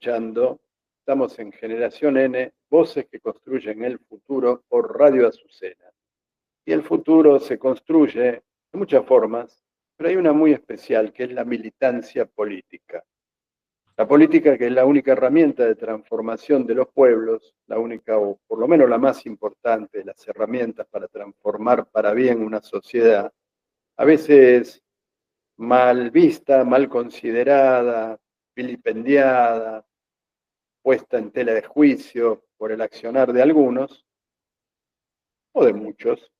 escuchando. Estamos en Generación N, voces que construyen el futuro por Radio Azucena. Y el futuro se construye de muchas formas, pero hay una muy especial que es la militancia política. La política, que es la única herramienta de transformación de los pueblos, la única o por lo menos la más importante de las herramientas para transformar para bien una sociedad, a veces mal vista, mal considerada, vilipendiada, puesta en tela de juicio por el accionar de algunos o de muchos.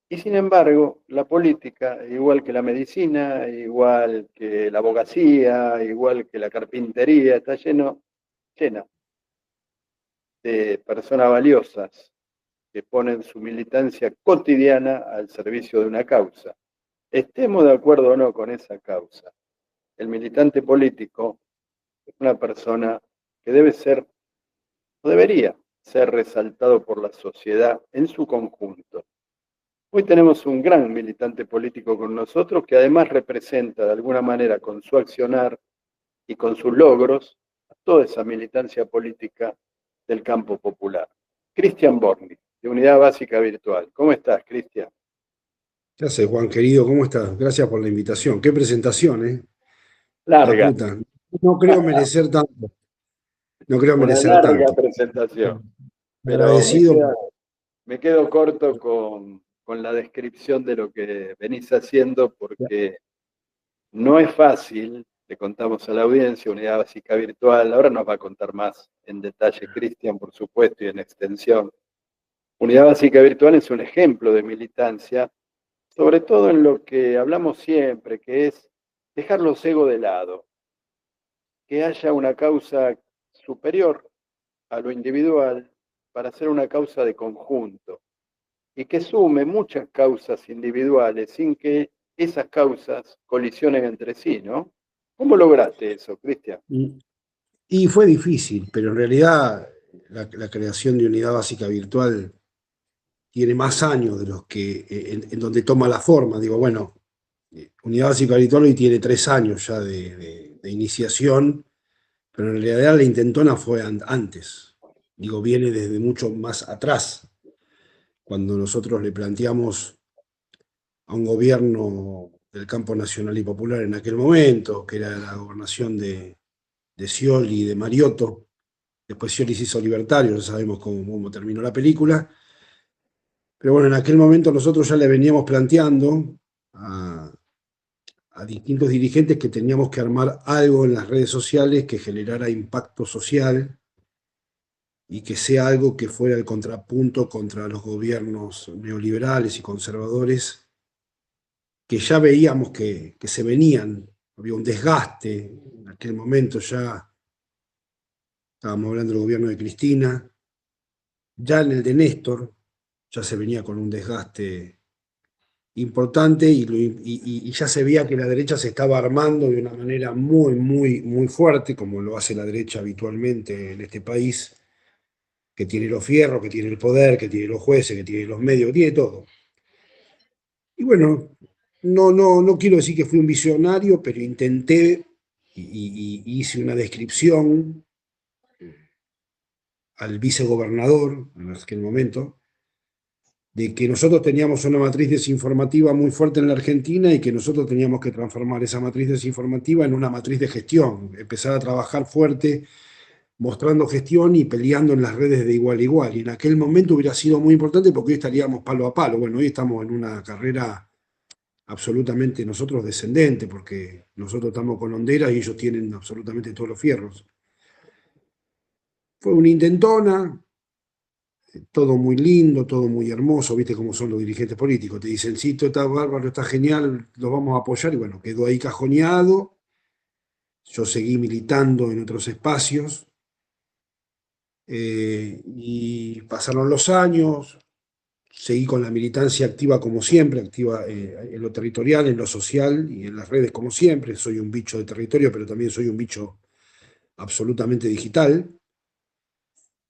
Y sin embargo, la política, igual que la medicina, igual que la abogacía, igual que la carpintería, está llena de personas valiosas que ponen su militancia cotidiana al servicio de una causa. Estemos de acuerdo o no con esa causa, el militante político es una persona que debe ser, o debería ser resaltado por la sociedad en su conjunto. Hoy tenemos un gran militante político con nosotros que además representa de alguna manera con su accionar y con sus logros a toda esa militancia política del campo popular. Cristian Borghi, de Unidad Básica Virtual. ¿Cómo estás, Cristian? ¿Qué haces, Juan querido? ¿Cómo estás? Gracias por la invitación. Qué presentación, ¿eh? La Larga. puta. No creo merecer tanto. No creo Una merecer larga tanto. presentación, pero Agradecido. me quedo corto con la descripción de lo que venís haciendo porque no es fácil, le contamos a la audiencia, Unidad Básica Virtual, ahora nos va a contar más en detalle Cristian, por supuesto, y en extensión. Unidad Básica Virtual es un ejemplo de militancia, sobre todo en lo que hablamos siempre, que es dejar los egos de lado, que haya una causa superior a lo individual para hacer una causa de conjunto y que sume muchas causas individuales sin que esas causas colisionen entre sí, ¿no? ¿Cómo lograste eso, Cristian? Y fue difícil, pero en realidad la creación de Unidad Básica Virtual tiene más años de los que en donde toma la forma. Digo, bueno, Unidad Básica Virtual hoy tiene 3 años ya de iniciación, pero en realidad la intentona fue antes. Digo, viene desde mucho más atrás, cuando nosotros le planteamos a un gobierno del campo nacional y popular en aquel momento, que era la gobernación de Scioli y de Mariotto. Después Scioli se hizo libertario, ya sabemos cómo terminó la película. Pero bueno, en aquel momento nosotros ya le veníamos planteando a distintos dirigentes que teníamos que armar algo en las redes sociales que generara impacto social y que sea algo que fuera el contrapunto contra los gobiernos neoliberales y conservadores que ya veíamos que se venían. Había un desgaste, en aquel momento ya estábamos hablando del gobierno de Cristina, ya en el de Néstor ya se venía con un desgaste importante y ya se veía que la derecha se estaba armando de una manera muy fuerte, como lo hace la derecha habitualmente en este país, que tiene los fierros, que tiene el poder, que tiene los jueces, que tiene los medios, que tiene todo. Y bueno, no quiero decir que fui un visionario, pero intenté y hice una descripción al vicegobernador en aquel momento, de que nosotros teníamos una matriz desinformativa muy fuerte en la Argentina y que nosotros teníamos que transformar esa matriz desinformativa en una matriz de gestión, empezar a trabajar fuerte, mostrando gestión y peleando en las redes de igual a igual. Y en aquel momento hubiera sido muy importante porque hoy estaríamos palo a palo. Bueno, hoy estamos en una carrera absolutamente nosotros descendente, porque nosotros estamos con honderas y ellos tienen absolutamente todos los fierros. Fue una intentona, todo muy lindo, todo muy hermoso, viste cómo son los dirigentes políticos, te dicen, sí, todo está bárbaro, está genial, los vamos a apoyar, y bueno, quedó ahí cajoneado, yo seguí militando en otros espacios, y pasaron los años, seguí con la militancia activa como siempre, activa en lo territorial, en lo social y en las redes como siempre, soy un bicho de territorio, pero también soy un bicho absolutamente digital.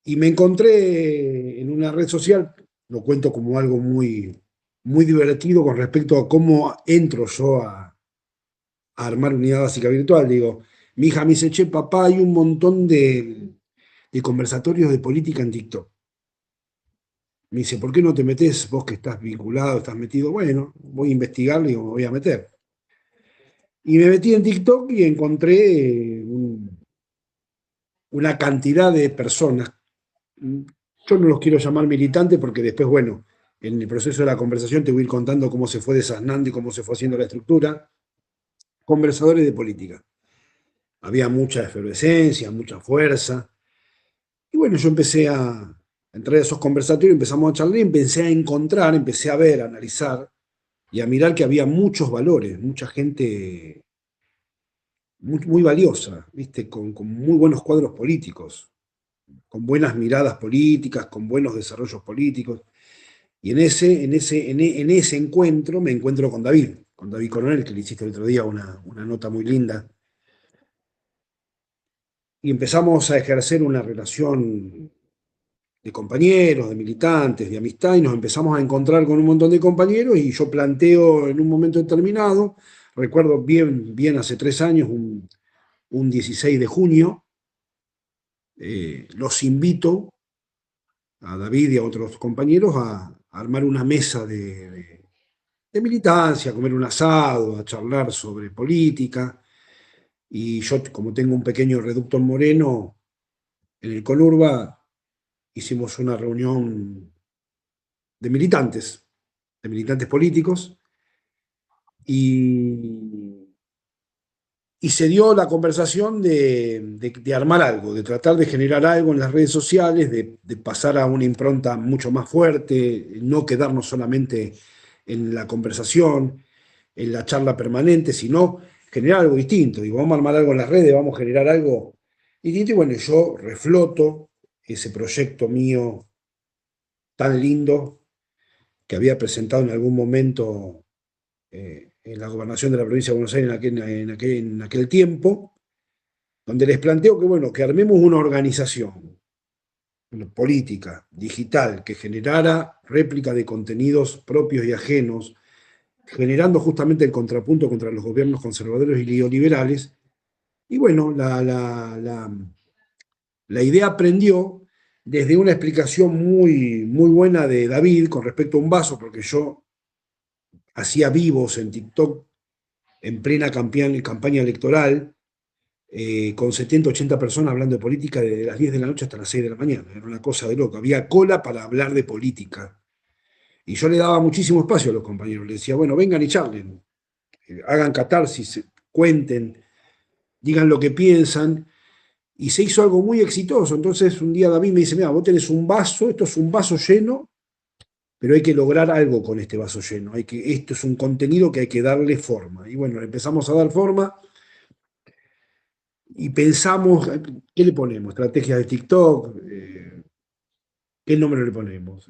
Y me encontré en una red social, lo cuento como algo muy divertido con respecto a cómo entro yo a armar Unidad Básica Virtual. Digo, Mi hija me dice, che, papá, hay un montón de conversatorios de política en TikTok. Me dice, ¿por qué no te metes vos que estás vinculado, estás metido? Bueno, voy a investigarlo y me voy a meter. Y me metí en TikTok y encontré una cantidad de personas. Yo no los quiero llamar militantes porque después, bueno, en el proceso de la conversación te voy a ir contando cómo se fue desasnando y cómo se fue haciendo la estructura. Conversadores de política. Había mucha efervescencia, mucha fuerza. Y bueno, yo empecé a entrar a esos conversatorios, empezamos a charlar y empecé a encontrar, empecé a ver, a analizar y a mirar que había muchos valores, mucha gente muy valiosa, ¿viste? Con muy buenos cuadros políticos, con buenas miradas políticas, con buenos desarrollos políticos. Y en ese encuentro me encuentro con David Coronel, que le hiciste el otro día una nota muy linda. Y empezamos a ejercer una relación de compañeros, de militantes, de amistad, y nos empezamos a encontrar con un montón de compañeros, y yo planteo en un momento determinado, recuerdo bien hace 3 años, un 16 de junio, los invito a David y a otros compañeros a armar una mesa de militancia, a comer un asado, a charlar sobre política, y yo, como tengo un pequeño reducto en Moreno, en el Conurba, hicimos una reunión de militantes políticos, y, y se dio la conversación de armar algo, de tratar de generar algo en las redes sociales, de pasar a una impronta mucho más fuerte, no quedarnos solamente en la conversación, en la charla permanente, sino generar algo distinto. Digo, vamos a armar algo en las redes, vamos a generar algo distinto. Y bueno, yo refloto ese proyecto mío tan lindo que había presentado en algún momento en la gobernación de la provincia de Buenos Aires en aquel tiempo, donde les planteo que, bueno, que armemos una organización política, digital, que generara réplica de contenidos propios y ajenos, generando justamente el contrapunto contra los gobiernos conservadores y neoliberales. Y bueno, la idea prendió desde una explicación muy buena de David con respecto a un vaso, porque yo hacía vivos en TikTok en plena campaña electoral, con 70, 80 personas hablando de política desde las 10 de la noche hasta las 6 de la mañana. Era una cosa de loco. Había cola para hablar de política. Y yo le daba muchísimo espacio a los compañeros. Les decía, bueno, vengan y charlen, hagan catarsis, cuenten, digan lo que piensan. Y se hizo algo muy exitoso. Entonces un día David me dice, mira, vos tenés un vaso, esto es un vaso lleno, pero hay que lograr algo con este vaso lleno. Esto es un contenido que hay que darle forma. Y bueno, le empezamos a dar forma y pensamos, ¿qué le ponemos? Estrategias de TikTok, ¿qué nombre le ponemos?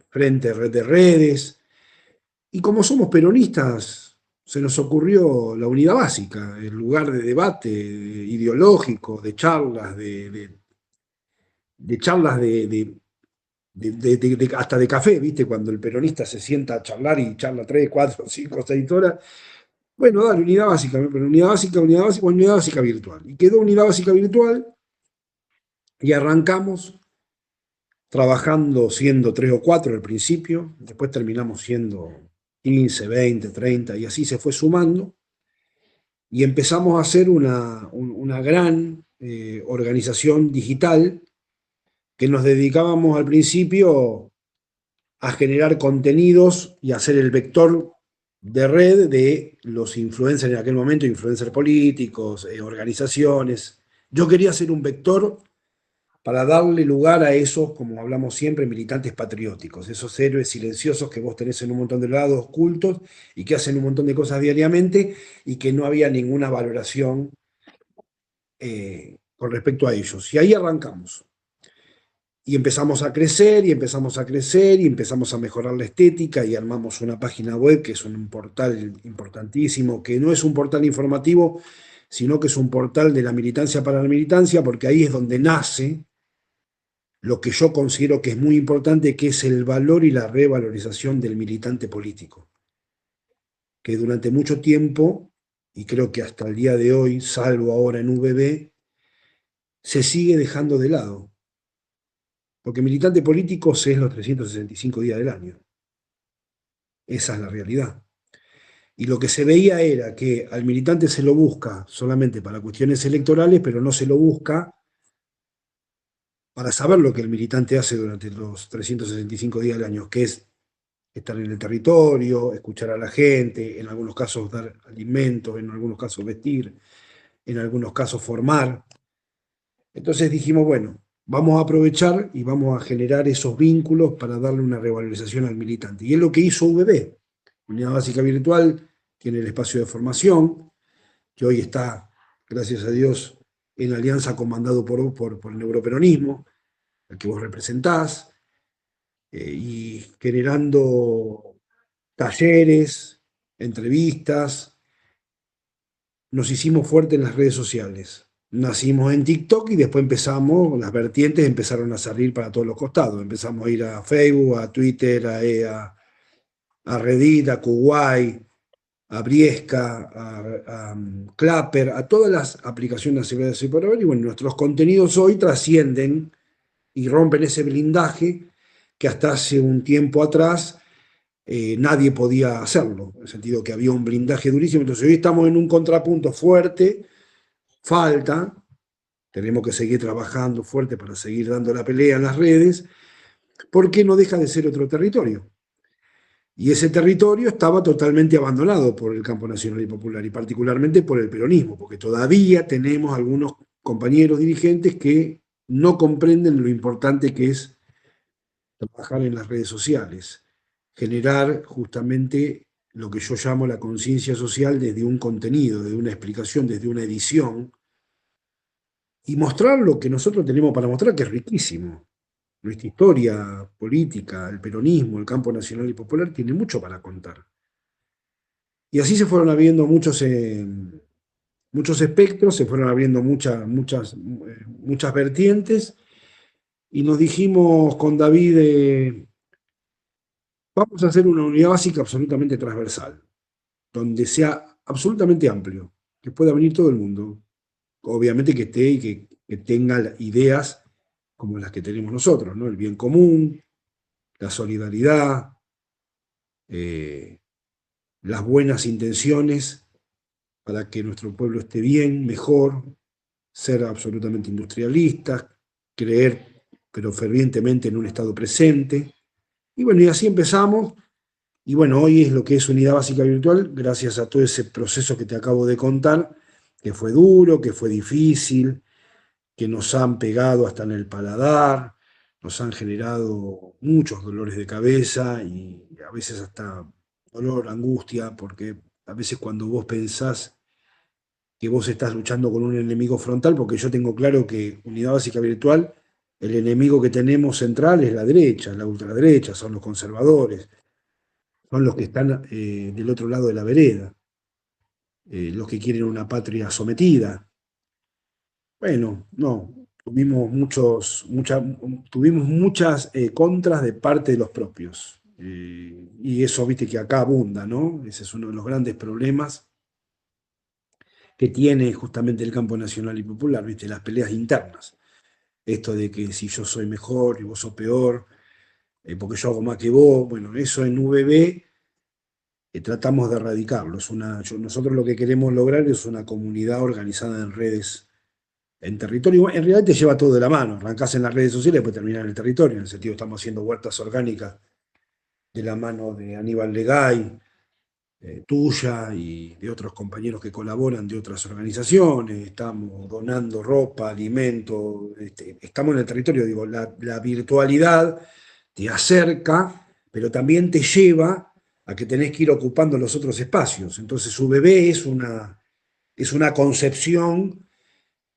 Frente Red de Redes. Y como somos peronistas, se nos ocurrió la unidad básica, el lugar de debate ideológico, de charlas, de charlas hasta de café, ¿viste? Cuando el peronista se sienta a charlar y charla 3, 4, 5, 6 horas. Bueno, dale, unidad básica, pero unidad básica virtual. Y quedó unidad básica virtual y arrancamos trabajando siendo 3 o 4 al principio, después terminamos siendo 15, 20, 30 y así se fue sumando. Y empezamos a hacer una gran organización digital que nos dedicábamos al principio a generar contenidos y a ser el vector de red de los influencers en aquel momento, influencers políticos, organizaciones. Yo quería ser un vector para darle lugar a esos, como hablamos siempre, militantes patrióticos, esos héroes silenciosos que vos tenés en un montón de lados ocultos y que hacen un montón de cosas diariamente y que no había ninguna valoración con respecto a ellos. Y ahí arrancamos. Y empezamos a crecer, y empezamos a crecer, y empezamos a mejorar la estética, y armamos una página web que es un portal importantísimo, que no es un portal informativo, sino que es un portal de la militancia para la militancia, porque ahí es donde nace lo que yo considero que es muy importante, que es el valor y la revalorización del militante político, que durante mucho tiempo y creo que hasta el día de hoy, salvo ahora en VB, se sigue dejando de lado. Porque militante político es los 365 días del año. Esa es la realidad. Y lo que se veía era que al militante se lo busca solamente para cuestiones electorales, pero no se lo busca para saber lo que el militante hace durante los 365 días del año, que es estar en el territorio, escuchar a la gente, en algunos casos dar alimentos, en algunos casos vestir, en algunos casos formar. Entonces dijimos, bueno, vamos a aprovechar y vamos a generar esos vínculos para darle una revalorización al militante. Y es lo que hizo VB. Unidad Básica Virtual tiene el espacio de formación, que hoy está, gracias a Dios, en alianza comandado por el neuroperonismo, al que vos representás, y generando talleres, entrevistas. Nos hicimos fuertes en las redes sociales. Nacimos en TikTok y después empezamos, las vertientes empezaron a salir para todos los costados. Empezamos a ir a Facebook, a Twitter, a Reddit, a Kuwait, a Briesca, a Clapper, a todas las aplicaciones de por haber. Y bueno, nuestros contenidos hoy trascienden y rompen ese blindaje que hasta hace un tiempo atrás nadie podía hacerlo, en el sentido que había un blindaje durísimo. Entonces hoy estamos en un contrapunto fuerte, falta, tenemos que seguir trabajando fuerte para seguir dando la pelea en las redes, porque no deja de ser otro territorio. Y ese territorio estaba totalmente abandonado por el campo nacional y popular, y particularmente por el peronismo, porque todavía tenemos algunos compañeros dirigentes que no comprenden lo importante que es trabajar en las redes sociales, generar justamente lo que yo llamo la conciencia social desde un contenido, desde una explicación, desde una edición, y mostrar lo que nosotros tenemos para mostrar, que es riquísimo. Nuestra historia política, el peronismo, el campo nacional y popular, tiene mucho para contar. Y así se fueron abriendo muchos espectros, se fueron abriendo muchas vertientes, y nos dijimos con David, vamos a hacer una unidad básica absolutamente transversal, donde sea absolutamente amplio, que pueda venir todo el mundo, obviamente que esté y que tenga ideas como las que tenemos nosotros, ¿no? El bien común, la solidaridad, eh, las buenas intenciones para que nuestro pueblo esté bien, mejor, ser absolutamente industrialistas, creer, pero fervientemente en un estado presente. Y bueno, y así empezamos. Y bueno, hoy es lo que es Unidad Básica Virtual, gracias a todo ese proceso que te acabo de contar, que fue duro, que fue difícil, que nos han pegado hasta en el paladar, nos han generado muchos dolores de cabeza y a veces hasta dolor, angustia, porque a veces cuando vos pensás que vos estás luchando con un enemigo frontal, porque yo tengo claro que Unidad Básica Virtual, el enemigo que tenemos central es la derecha, la ultraderecha, son los conservadores, son los que están del otro lado de la vereda, los que quieren una patria sometida. Bueno, no, tuvimos muchas contras de parte de los propios. Y eso, viste, que acá abunda, ¿no? Ese es uno de los grandes problemas que tiene justamente el campo nacional y popular, viste, las peleas internas. Esto de que si yo soy mejor y vos sos peor, porque yo hago más que vos, bueno, eso en VB tratamos de erradicarlo. Nosotros lo que queremos lograr es una comunidad organizada en redes, en territorio. En realidad te lleva todo de la mano. Arrancás en las redes sociales y después terminás en el territorio. En el sentido, estamos haciendo huertas orgánicas de la mano de Aníbal Legay, tuya y de otros compañeros que colaboran de otras organizaciones. Estamos donando ropa, alimento. Estamos en el territorio. Digo, la virtualidad te acerca, pero también te lleva a que tenés que ir ocupando los otros espacios. Entonces, su bebé es una concepción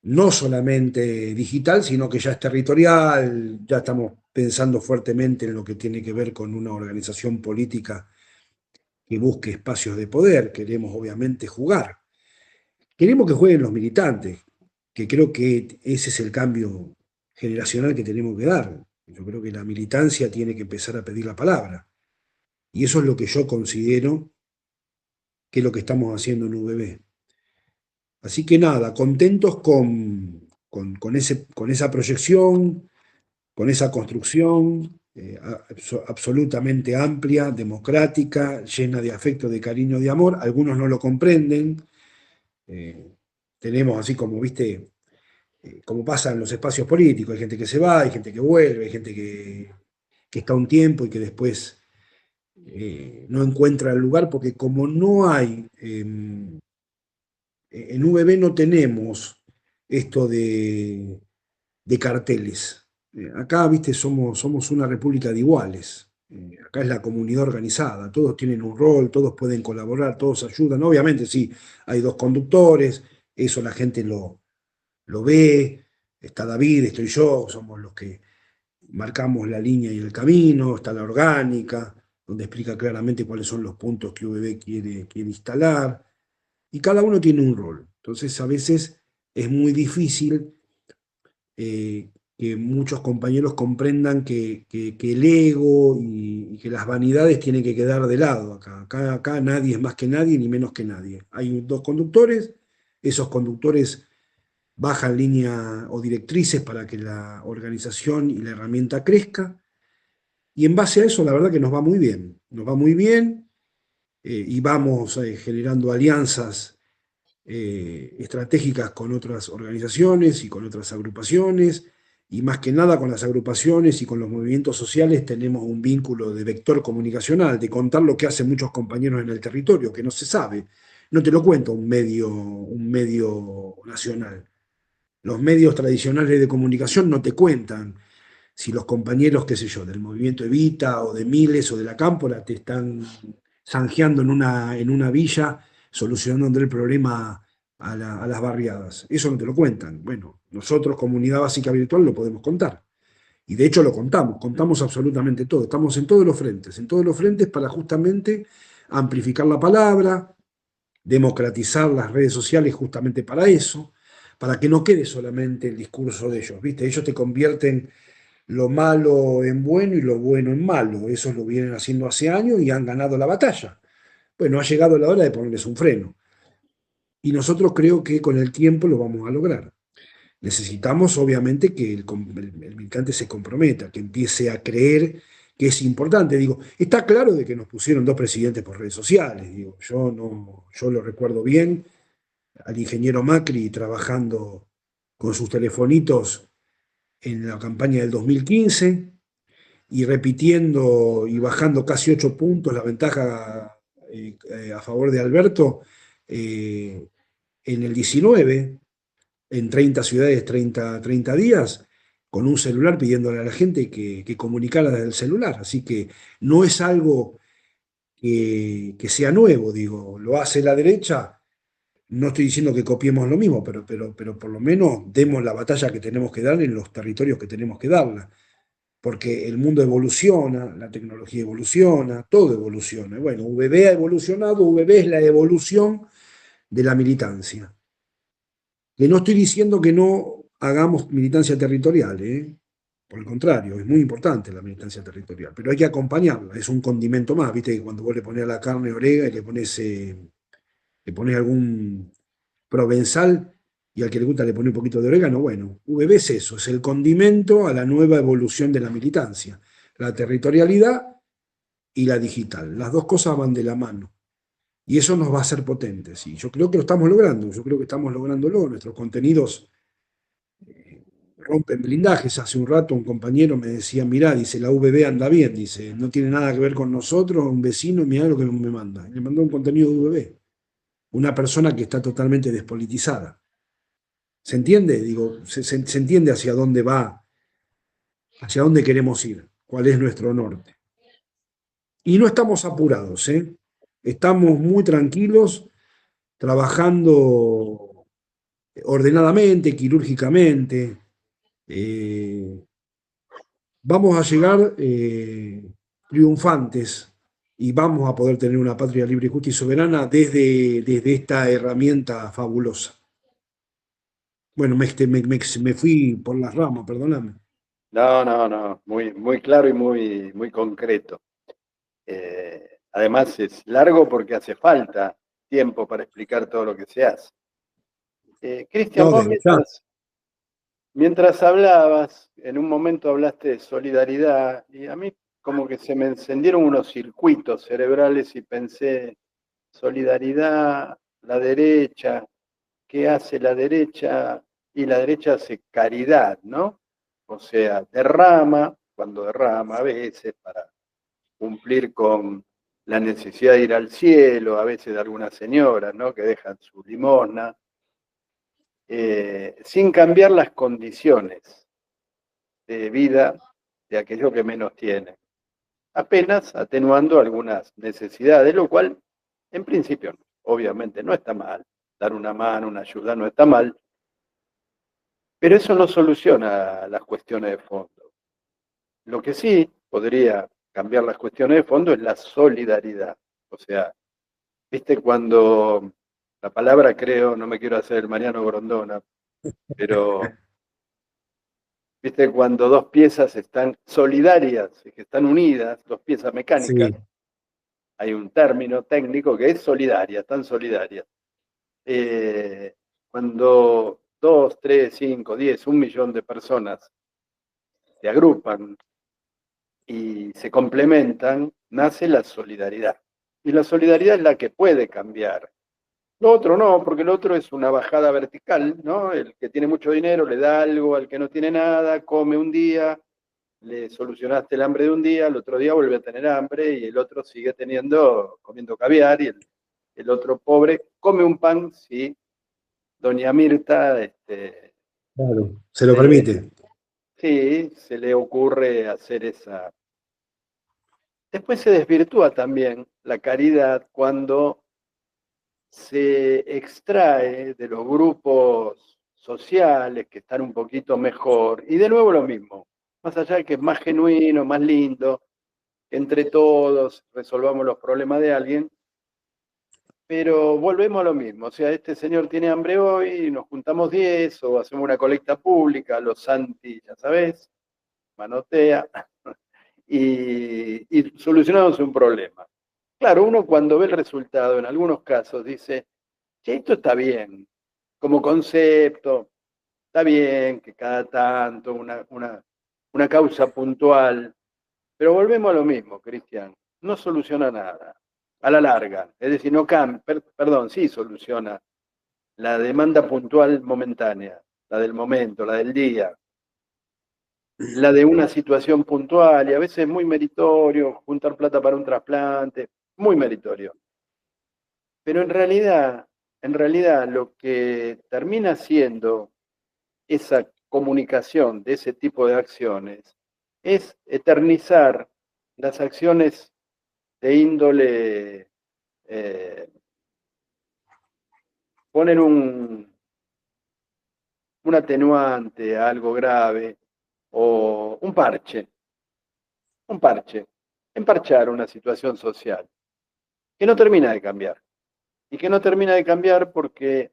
no solamente digital, sino que ya es territorial, ya estamos pensando fuertemente en lo que tiene que ver con una organización política que busque espacios de poder. Queremos obviamente jugar. Queremos que jueguen los militantes, que creo que ese es el cambio generacional que tenemos que dar. Yo creo que la militancia tiene que empezar a pedir la palabra. Y eso es lo que yo considero que es lo que estamos haciendo en UBB. Así que nada, contentos con esa proyección, con esa construcción absolutamente amplia, democrática, llena de afecto, de cariño, de amor. Algunos no lo comprenden. Eh, tenemos así como, viste, como pasa en los espacios políticos, hay gente que se va, hay gente que vuelve, hay gente que está un tiempo y que después no encuentra el lugar, porque como no hay, en VB no tenemos esto de carteles. Acá, viste, somos una república de iguales. Acá es la comunidad organizada, todos tienen un rol, todos pueden colaborar, todos ayudan. Obviamente, sí, hay dos conductores, eso la gente lo ve. Está David, estoy yo, somos los que marcamos la línea y el camino. Está la orgánica, donde explica claramente cuáles son los puntos que VB quiere instalar. Y cada uno tiene un rol. Entonces, a veces es muy difícil que muchos compañeros comprendan que el ego y que las vanidades tienen que quedar de lado acá. Acá nadie es más que nadie ni menos que nadie. Hay dos conductores, esos conductores bajan línea o directrices para que la organización y la herramienta crezca, y en base a eso la verdad que nos va muy bien, y vamos generando alianzas estratégicas con otras organizaciones y con otras agrupaciones, y más que nada con las agrupaciones y con los movimientos sociales tenemos un vínculo de vector comunicacional, de contar lo que hacen muchos compañeros en el territorio, que no se sabe. No te lo cuenta un medio nacional. Los medios tradicionales de comunicación no te cuentan si los compañeros, qué sé yo, del movimiento Evita o de Miles o de la Cámpora te están zanjeando en una villa solucionando el problema a las barriadas. Eso no te lo cuentan. Bueno, nosotros, Comunidad Básica Virtual, lo podemos contar. Y de hecho lo contamos absolutamente todo. Estamos en todos los frentes para justamente amplificar la palabra, democratizar las redes sociales justamente para eso, para que no quede solamente el discurso de ellos, ¿viste? Ellos te convierten lo malo en bueno y lo bueno en malo. Eso lo vienen haciendo hace años y han ganado la batalla. Bueno, ha llegado la hora de ponerles un freno. Y nosotros creo que con el tiempo lo vamos a lograr. Necesitamos, obviamente, que el militante se comprometa, que empiece a creer que es importante. Digo, está claro de que nos pusieron dos presidentes por redes sociales. Digo, yo lo recuerdo bien, al ingeniero Macri trabajando con sus telefonitos en la campaña del 2015 y repitiendo y bajando casi 8 puntos la ventaja a favor de Alberto en el 19, en 30 ciudades, 30 días, con un celular pidiéndole a la gente que comunicara desde el celular. Así que no es algo que sea nuevo, digo, lo hace la derecha. No estoy diciendo que copiemos lo mismo, pero por lo menos demos la batalla que tenemos que dar en los territorios que tenemos que darla, porque el mundo evoluciona, la tecnología evoluciona, todo evoluciona. Bueno, VB ha evolucionado, VB es la evolución de la militancia. Que no estoy diciendo que no hagamos militancia territorial, ¿eh? Por el contrario, es muy importante la militancia territorial, pero hay que acompañarla, es un condimento más, viste que cuando vos le pones a la carne orega y le pones algún provenzal y al que le gusta le pone un poquito de orégano, bueno, VB es eso, es el condimento a la nueva evolución de la militancia, la territorialidad y la digital. Las dos cosas van de la mano. Y eso nos va a hacer potentes. Y yo creo que lo estamos logrando, yo creo que estamos lográndolo. Nuestros contenidos rompen blindajes. Hace un rato un compañero me decía, mirá, dice, la VB anda bien, dice, no tiene nada que ver con nosotros, un vecino, mirá lo que me manda. Y le mandó un contenido de VB. Una persona que está totalmente despolitizada. ¿Se entiende? Digo, se entiende hacia dónde va, hacia dónde queremos ir, cuál es nuestro norte. Y no estamos apurados, ¿eh? Estamos muy tranquilos, trabajando ordenadamente, quirúrgicamente. Eh, Vamos a llegar triunfantes y vamos a poder tener una patria libre, justa y soberana desde esta herramienta fabulosa. Bueno, me fui por las ramas, perdóname. No, muy, muy claro y muy concreto. Además es largo porque hace falta tiempo para explicar todo lo que se hace. Cristian, No, vos desde ya. mientras hablabas, en un momento hablaste de solidaridad y a mí como que se me encendieron unos circuitos cerebrales y pensé, solidaridad, la derecha, ¿qué hace la derecha? Y la derecha hace caridad, ¿no? O sea, derrama, cuando derrama a veces para cumplir con la necesidad de ir al cielo, a veces de algunas señoras, ¿no? Que dejan su limosna, sin cambiar las condiciones de vida de aquellos que menos tienen, apenas atenuando algunas necesidades, lo cual en principio obviamente no está mal, dar una mano, una ayuda no está mal, pero eso no soluciona las cuestiones de fondo. Lo que sí podría cambiar las cuestiones de fondo es la solidaridad. O sea, viste cuando la palabra creo, no me quiero hacer el Mariano Grondona, pero viste cuando dos piezas están solidarias, que están unidas, dos piezas mecánicas, Sí, hay un término técnico que es solidaria, están solidarias. Eh, Cuando 2, 3, 5, 10, 1 millón de personas se agrupan y se complementan, nace la solidaridad. Y la solidaridad es la que puede cambiar. Lo otro no, porque lo otro es una bajada vertical, ¿no? El que tiene mucho dinero le da algo al que no tiene nada, come un día, le solucionaste el hambre de un día, el otro día vuelve a tener hambre y el otro sigue comiendo caviar y el otro pobre come un pan si doña Mirta, claro, se lo se, permite. sí, se le ocurre hacer esa. Después se desvirtúa también la caridad cuando se extrae de los grupos sociales que están un poquito mejor, y de nuevo lo mismo, más allá de que es más genuino, más lindo, que entre todos resolvamos los problemas de alguien, pero volvemos a lo mismo, o sea, este señor tiene hambre hoy, nos juntamos 10 o hacemos una colecta pública, los Santi, ya sabes, manotea, y solucionamos un problema. Claro, uno cuando ve el resultado, en algunos casos, dice, che, esto está bien, como concepto, está bien que cada tanto una causa puntual, pero volvemos a lo mismo, Cristian, no soluciona nada, a la larga, es decir, no cambia, perdón, sí soluciona la demanda puntual momentánea, la del momento, la del día, la de una situación puntual y a veces muy meritorio, juntar plata para un trasplante, muy meritorio. Pero en realidad lo que termina siendo esa comunicación de ese tipo de acciones es eternizar las acciones de índole, poner un atenuante a algo grave o un parche, emparchar una situación social que no termina de cambiar. Y que no termina de cambiar porque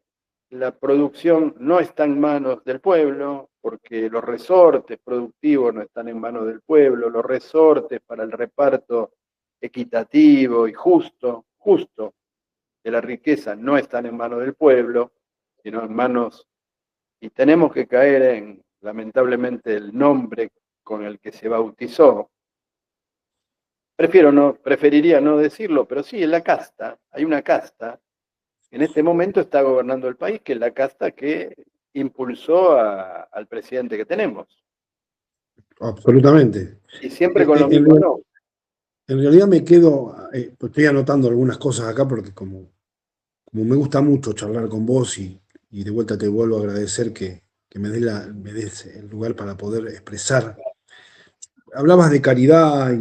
la producción no está en manos del pueblo, porque los resortes productivos no están en manos del pueblo, los resortes para el reparto equitativo y justo de la riqueza no están en manos del pueblo, sino en manos, y tenemos que caer en, lamentablemente, el nombre con el que se bautizó. Preferiría no decirlo, pero sí, en la casta, hay una casta en este momento está gobernando el país, que es la casta que impulsó al presidente que tenemos. Absolutamente. Y siempre En, con los en- mismos no. en realidad me quedo, pues estoy anotando algunas cosas acá porque como me gusta mucho charlar con vos y de vuelta te vuelvo a agradecer que me des el lugar para poder expresar. Hablabas de caridad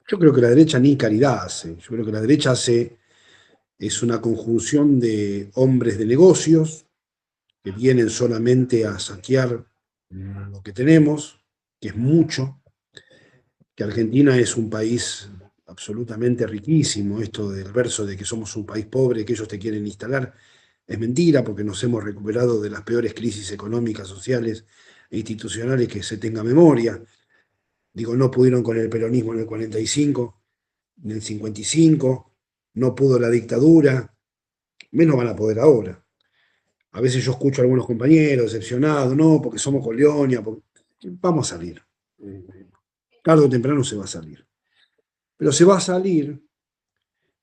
yo creo que la derecha ni caridad hace. Yo creo que la derecha es una conjunción de hombres de negocios que vienen solamente a saquear lo que tenemos, que es mucho, que Argentina es un país absolutamente riquísimo. Esto del verso de que somos un país pobre, que ellos te quieren instalar, es mentira porque nos hemos recuperado de las peores crisis económicas, sociales e institucionales que se tenga memoria. Digo, no pudieron con el peronismo en el 45, en el 55, no pudo la dictadura, menos van a poder ahora. A veces yo escucho a algunos compañeros decepcionados, no, porque somos Colonia, vamos a salir. Tarde o temprano se va a salir. Pero se va a salir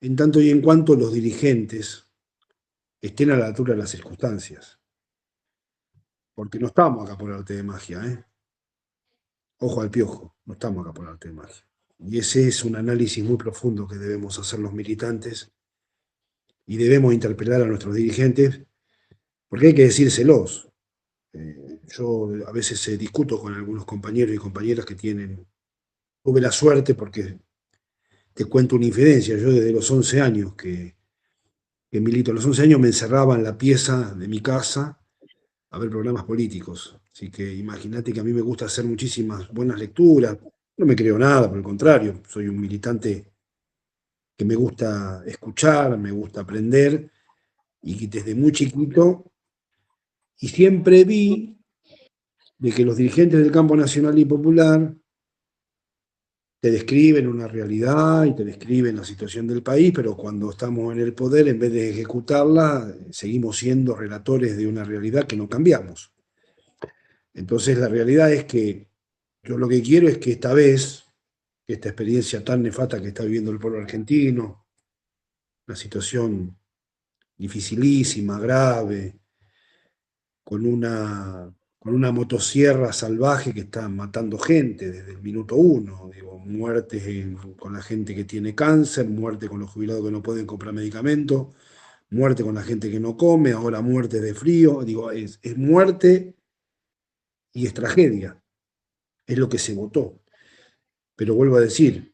en tanto y en cuanto los dirigentes estén a la altura de las circunstancias. Porque no estamos acá por arte de magia, ¿eh? Ojo al piojo, no estamos acá por arte de magia. Y ese es un análisis muy profundo que debemos hacer los militantes y debemos interpelar a nuestros dirigentes, porque hay que decírselos. Yo a veces discuto con algunos compañeros y compañeras que tuve la suerte, porque te cuento una infidencia, yo desde los 11 años que milito, a los 11 años me encerraba en la pieza de mi casa a ver programas políticos. Así que imagínate que a mí me gusta hacer muchísimas buenas lecturas. No me creo nada, por el contrario, soy un militante que me gusta escuchar, me gusta aprender, y que desde muy chiquito, y siempre vi de que los dirigentes del campo nacional y popular te describen una realidad y te describen la situación del país, pero cuando estamos en el poder, en vez de ejecutarla, seguimos siendo relatores de una realidad que no cambiamos. Entonces la realidad es que yo lo que quiero es que esta vez, esta experiencia tan nefasta que está viviendo el pueblo argentino, una situación dificilísima, grave, con una motosierra salvaje que está matando gente desde el minuto uno, digo, muertes con la gente que tiene cáncer, muerte con los jubilados que no pueden comprar medicamentos, muerte con la gente que no come, ahora muerte de frío, digo, es muerte y es tragedia, es lo que se votó. Pero vuelvo a decir,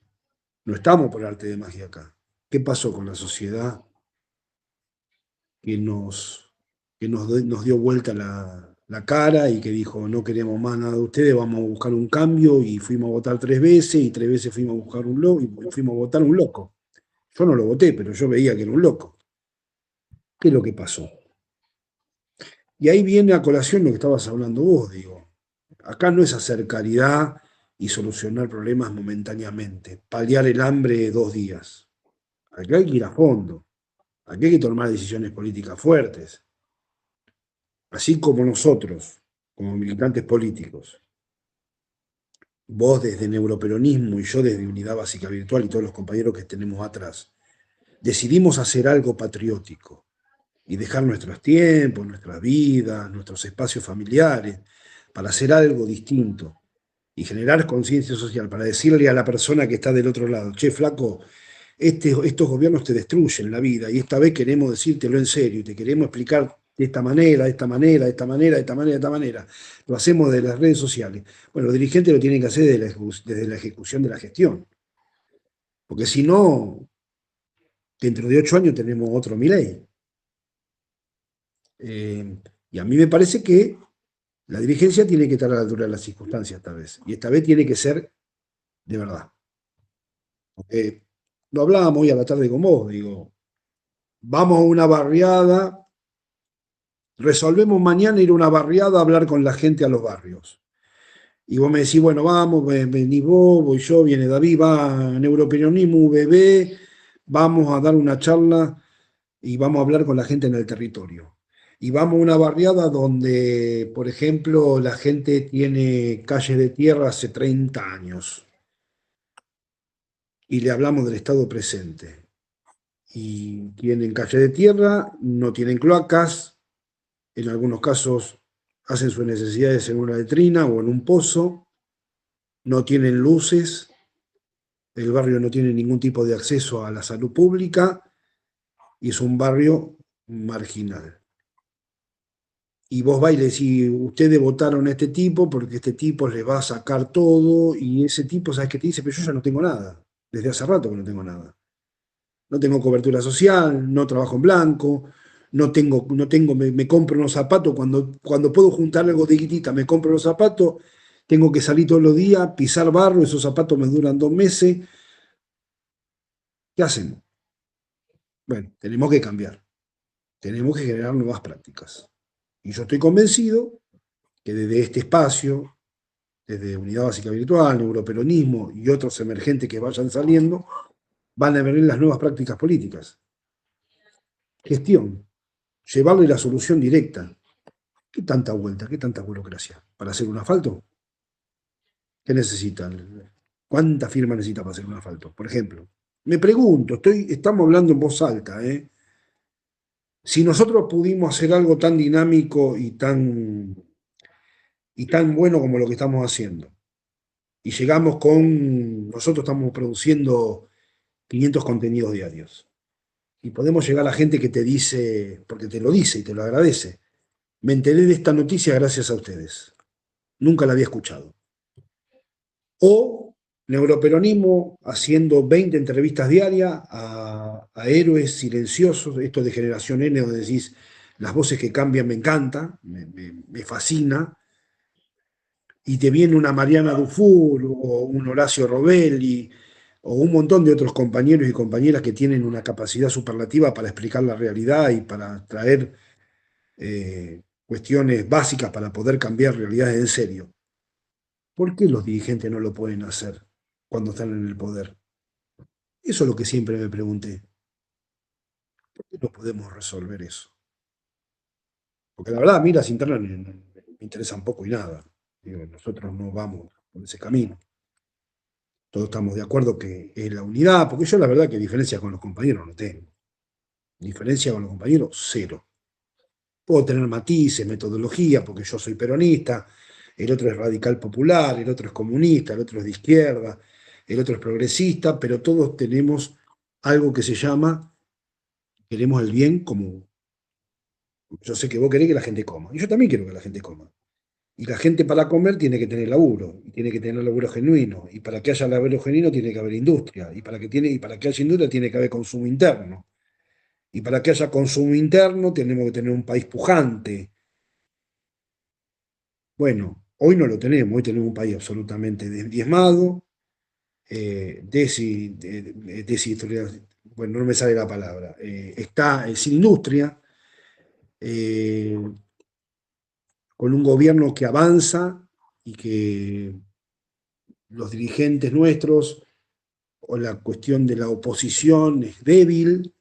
no estamos por arte de magia acá. ¿Qué pasó con la sociedad que nos dio vuelta la cara y que dijo, no queremos más nada de ustedes, vamos a buscar un cambio, y fuimos a votar 3 veces y 3 veces fuimos a buscar un loco, y fuimos a votar un loco? Yo no lo voté, pero yo veía que era un loco. ¿Qué es lo que pasó? Y ahí viene a colación lo que estabas hablando vos, digo. Acá no es hacer caridad y solucionar problemas momentáneamente, paliar el hambre 2 días. Acá hay que ir a fondo. Aquí hay que tomar decisiones políticas fuertes. Así como nosotros, como militantes políticos, vos desde Neuroperonismo y yo desde Unidad Básica Virtual y todos los compañeros que tenemos atrás, decidimos hacer algo patriótico y dejar nuestros tiempos, nuestras vidas, nuestros espacios familiares, para hacer algo distinto y generar conciencia social, para decirle a la persona que está del otro lado, che, flaco, estos gobiernos te destruyen la vida, y esta vez queremos decírtelo en serio y te queremos explicar de esta manera, de esta manera, de esta manera, de esta manera, de esta manera. Lo hacemos de las redes sociales. Bueno, los dirigentes lo tienen que hacer desde la ejecución de la gestión. Porque si no, dentro de 8 años tenemos otro Milei. Y a mí me parece que la dirigencia tiene que estar a la altura de las circunstancias esta vez. Y esta vez tiene que ser de verdad. Porque lo hablábamos hoy a la tarde con vos, digo, vamos a una barriada, resolvemos mañana ir a una barriada a hablar con la gente a los barrios. Y vos me decís, bueno, vamos, venís vos, voy yo, viene David, va a Neuroperonismo, UBB, vamos a dar una charla y vamos a hablar con la gente en el territorio. Y vamos a una barriada donde, por ejemplo, la gente tiene calles de tierra hace 30 años. Y le hablamos del estado presente. Y tienen calle de tierra, no tienen cloacas, en algunos casos hacen sus necesidades en una letrina o en un pozo, no tienen luces, el barrio no tiene ningún tipo de acceso a la salud pública y es un barrio marginal. Y vos vais y le decís, ustedes votaron a este tipo porque este tipo les va a sacar todo, y ese tipo, ¿sabes qué te dice? Pero yo ya no tengo nada, desde hace rato que no tengo nada. No tengo cobertura social, no trabajo en blanco, me compro unos zapatos, cuando puedo juntar algo de guitita, me compro los zapatos, tengo que salir todos los días, pisar barro, esos zapatos me duran 2 meses. ¿Qué hacemos? Bueno, tenemos que cambiar, tenemos que generar nuevas prácticas. Y yo estoy convencido que desde este espacio, desde Unidad Básica Virtual, Neuroperonismo y otros emergentes que vayan saliendo, van a venir las nuevas prácticas políticas. Gestión. llevarle la solución directa. ¿Qué tanta vuelta, qué tanta burocracia? ¿Para hacer un asfalto? ¿Qué necesitan? ¿Cuánta firma necesita para hacer un asfalto? Por ejemplo, me pregunto, estamos hablando en voz alta, ¿eh? Si nosotros pudimos hacer algo tan dinámico y tan bueno como lo que estamos haciendo, y nosotros estamos produciendo 500 contenidos diarios, y podemos llegar a la gente que te dice, porque te lo dice y te lo agradece, me enteré de esta noticia gracias a ustedes, nunca la había escuchado. O neuroperonismo haciendo 20 entrevistas diarias a héroes silenciosos, esto de generación N, donde decís, las voces que cambian me encanta, me fascina, y te viene una Mariana Dufour o un Horacio Robelli o un montón de otros compañeros y compañeras que tienen una capacidad superlativa para explicar la realidad y para traer cuestiones básicas para poder cambiar realidades en serio. ¿Por qué los dirigentes no lo pueden hacer cuando están en el poder? Eso es lo que siempre me pregunté. ¿Por qué no podemos resolver eso? Porque la verdad, a mí las internas me interesan poco y nada. Digo, nosotros no vamos por ese camino. Todos estamos de acuerdo que es la unidad, porque yo la verdad que diferencia con los compañeros no tengo. Diferencia con los compañeros, cero. Puedo tener matices, metodología, porque yo soy peronista, el otro es radical popular, el otro es comunista, el otro es de izquierda, el otro es progresista, pero todos tenemos algo que se llama, queremos el bien común. Yo sé que vos querés que la gente coma, y yo también quiero que la gente coma. Y la gente para comer tiene que tener laburo, y tiene que tener laburo genuino, y para que haya laburo genuino tiene que haber industria, y para que haya industria tiene que haber consumo interno. Y para que haya consumo interno tenemos que tener un país pujante. Bueno, hoy no lo tenemos, hoy tenemos un país absolutamente diezmado, bueno, no me sale la palabra, está sin industria, eh, con un gobierno que avanza y que los dirigentes nuestros o la cuestión de la oposición es débil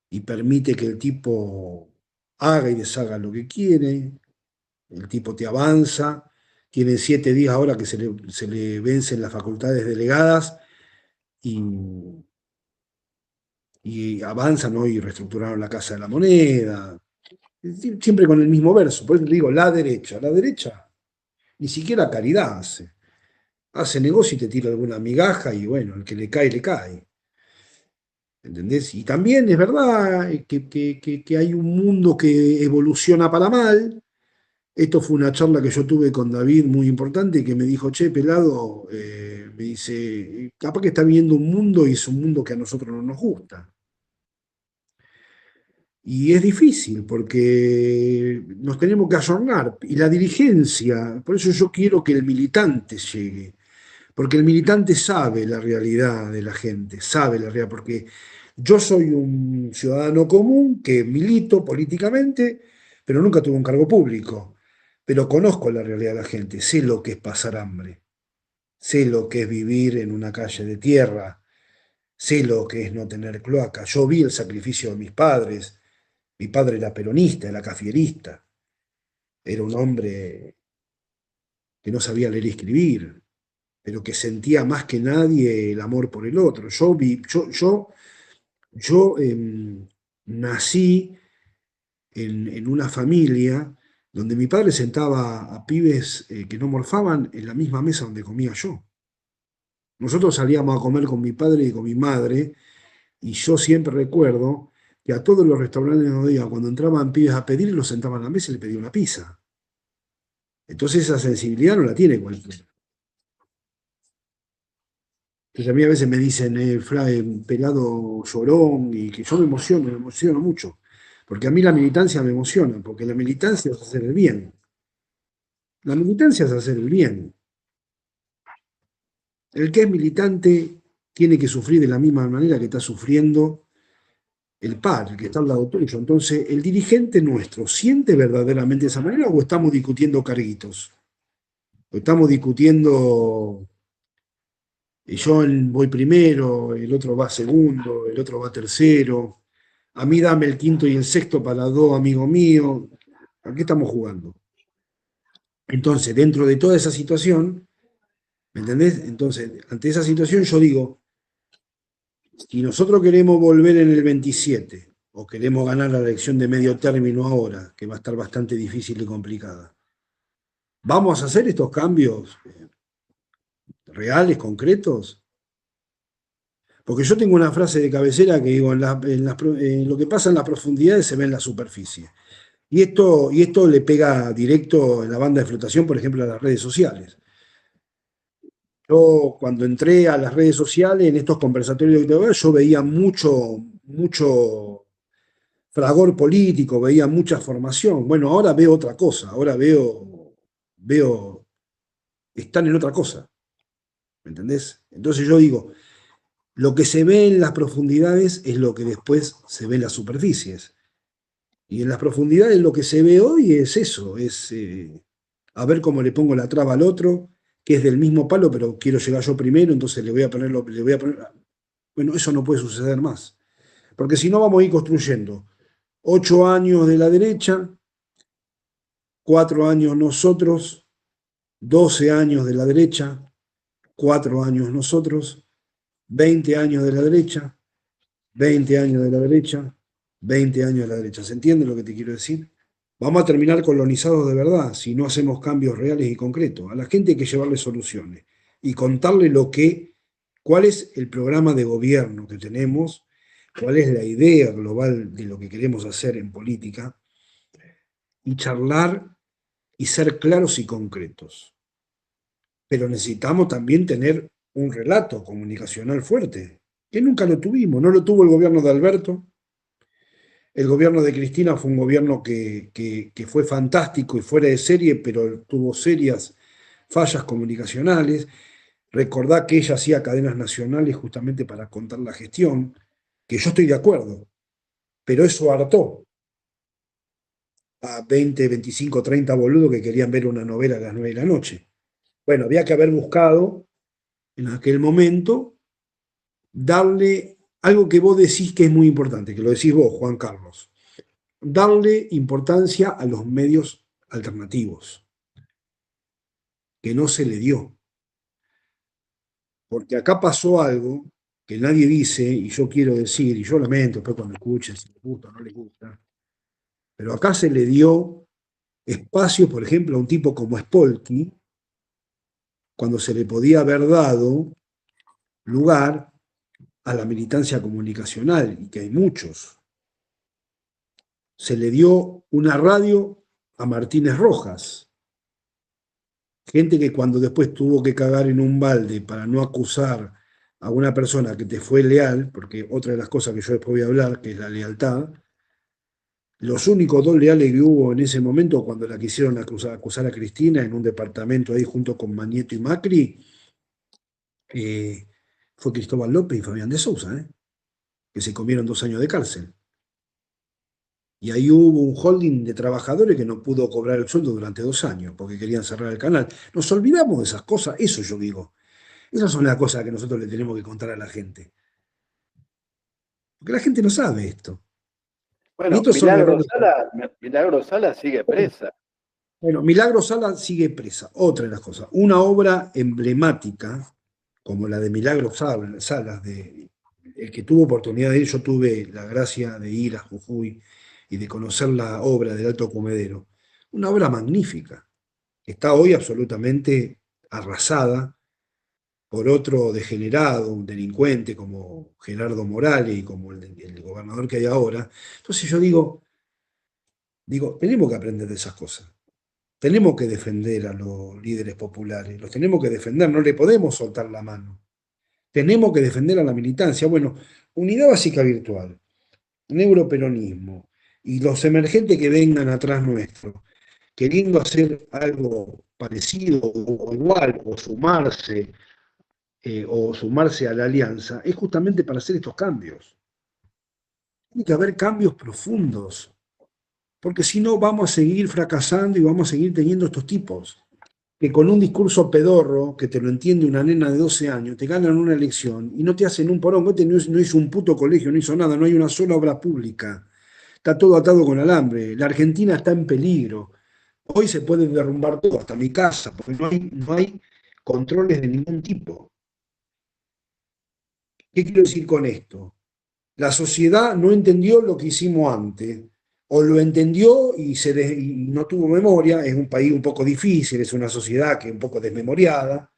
y permite que el tipo haga y deshaga lo que quiere, el tipo te avanza, tienen 7 días ahora que se le vencen las facultades delegadas y, y avanzan hoy, reestructuraron la Casa de la Moneda, siempre con el mismo verso, por eso le digo, la derecha ni siquiera caridad hace negocio y te tira alguna migaja y bueno, el que le cae, le cae. ¿Entendés? Y también es verdad que hay un mundo que evoluciona para mal. Esto fue una charla que yo tuve con David muy importante que me dijo, che, pelado, me dice, capaz que está viendo un mundo y es un mundo que a nosotros no nos gusta. Y es difícil porque nos tenemos que ayornar. Y la dirigencia, por eso yo quiero que el militante llegue. Porque el militante sabe la realidad de la gente, sabe la realidad, porque yo soy un ciudadano común que milito políticamente, pero nunca tuve un cargo público. Pero conozco la realidad de la gente, sé lo que es pasar hambre, sé lo que es vivir en una calle de tierra, sé lo que es no tener cloaca. Yo vi el sacrificio de mis padres, mi padre era peronista, era cafierista, era un hombre que no sabía leer y escribir, pero que sentía más que nadie el amor por el otro. Yo nací en una familia donde mi padre sentaba a pibes que no morfaban en la misma mesa donde comía yo. Nosotros salíamos a comer con mi padre y con mi madre, y yo siempre recuerdo que a todos los restaurantes donde iba, cuando entraban pibes a pedir, los sentaban a la mesa y le pedían una pizza. Entonces esa sensibilidad no la tiene cualquiera. Entonces a mí a veces me dicen, pelado llorón, y que yo me emociono mucho. Porque a mí la militancia me emociona, porque la militancia es hacer el bien. La militancia es hacer el bien. El que es militante tiene que sufrir de la misma manera que está sufriendo el par, el que está al lado tuyo. Entonces, ¿el dirigente nuestro siente verdaderamente de esa manera o estamos discutiendo carguitos? O estamos discutiendo, yo voy primero, el otro va segundo, el otro va tercero. a mí dame el quinto y el sexto para dos amigos míos. ¿A qué estamos jugando? Entonces, dentro de toda esa situación, ¿me entendés? Entonces, ante esa situación yo digo, si nosotros queremos volver en el 27 o queremos ganar la elección de medio término ahora, que va a estar bastante difícil y complicada, ¿vamos a hacer estos cambios reales, concretos? Porque yo tengo una frase de cabecera que digo, en lo que pasa en las profundidades se ve en la superficie. Y esto le pega directo en la banda de flotación, por ejemplo, a las redes sociales. Yo cuando entré a las redes sociales, en estos conversatorios que te voy a ver, yo veía mucho fragor político, veía mucha formación. Bueno, ahora veo otra cosa, ahora veo, están en otra cosa, ¿me entendés? Entonces yo digo, lo que se ve en las profundidades es lo que después se ve en las superficies. Y en las profundidades lo que se ve hoy es eso, es a ver cómo le pongo la traba al otro, que es del mismo palo, pero quiero llegar yo primero, entonces le voy a poner. Bueno, eso no puede suceder más. Porque si no vamos a ir construyendo 8 años de la derecha, 4 años nosotros, 12 años de la derecha, 4 años nosotros, 20 años de la derecha, 20 años de la derecha, 20 años de la derecha. ¿Se entiende lo que te quiero decir? Vamos a terminar colonizados de verdad si no hacemos cambios reales y concretos. A la gente hay que llevarle soluciones y contarle cuál es el programa de gobierno que tenemos, cuál es la idea global de lo que queremos hacer en política y charlar y ser claros y concretos. Pero necesitamos también tener un relato comunicacional fuerte, que nunca lo tuvimos. No lo tuvo el gobierno de Alberto. El gobierno de Cristina fue un gobierno que fue fantástico y fuera de serie, pero tuvo serias fallas comunicacionales. Recordá que ella hacía cadenas nacionales justamente para contar la gestión, que yo estoy de acuerdo, pero eso hartó a 20, 25, 30 boludos que querían ver una novela a las 9 de la noche. Bueno, había que haber buscado en aquel momento darle algo que vos decís que es muy importante, que lo decís vos, Juan Carlos, darle importancia a los medios alternativos, que no se le dio. Porque acá pasó algo que nadie dice, y yo quiero decir, y yo lamento después cuando escuchen si les gusta o no les gusta, pero acá se le dio espacio, por ejemplo, a un tipo como Spolky, cuando se le podía haber dado lugar a la militancia comunicacional, y que hay muchos. Se le dio una radio a Martínez Rojas, gente que cuando después tuvo que cagar en un balde para no acusar a una persona que te fue leal, porque otra de las cosas que yo después voy a hablar, que es la lealtad, los únicos dos leales que hubo en ese momento cuando la quisieron acusar a Cristina en un departamento ahí junto con Manieto y Macri, fue Cristóbal López y Fabián de Sousa, que se comieron 2 años de cárcel. Y ahí hubo un holding de trabajadores que no pudo cobrar el sueldo durante 2 años porque querían cerrar el canal. Nos olvidamos de esas cosas, eso yo digo. Esas son las cosas que nosotros le tenemos que contar a la gente. Porque la gente no sabe esto. Y Bueno, estos son errores. Milagro Sala sigue presa. Bueno, Milagro Sala sigue presa. Otra de las cosas. Una obra emblemática, como la de Milagro Salas, el que tuvo oportunidad de ir, yo tuve la gracia de ir a Jujuy y de conocer la obra del Alto Comedero. Una obra magnífica, que está hoy absolutamente arrasada por otro degenerado, un delincuente como Gerardo Morales y como el gobernador que hay ahora. Entonces yo digo, tenemos que aprender de esas cosas. Tenemos que defender a los líderes populares, los tenemos que defender, no le podemos soltar la mano. Tenemos que defender a la militancia. Bueno, unidad básica virtual, neuroperonismo y los emergentes que vengan atrás nuestro, queriendo hacer algo parecido o igual o sumarse a la alianza, es justamente para hacer estos cambios. Tiene que haber cambios profundos, porque si no vamos a seguir fracasando y vamos a seguir teniendo estos tipos que con un discurso pedorro, que te lo entiende una nena de 12 años, te ganan una elección y no te hacen un porongo, no hizo un puto colegio, no hizo nada, no hay una sola obra pública. Está todo atado con alambre. La Argentina está en peligro. Hoy se puede derrumbar todo, hasta mi casa, porque no hay controles de ningún tipo. ¿Qué quiero decir con esto? La sociedad no entendió lo que hicimos antes, o lo entendió y no tuvo memoria. Es un país un poco difícil, es una sociedad que es un poco desmemoriada.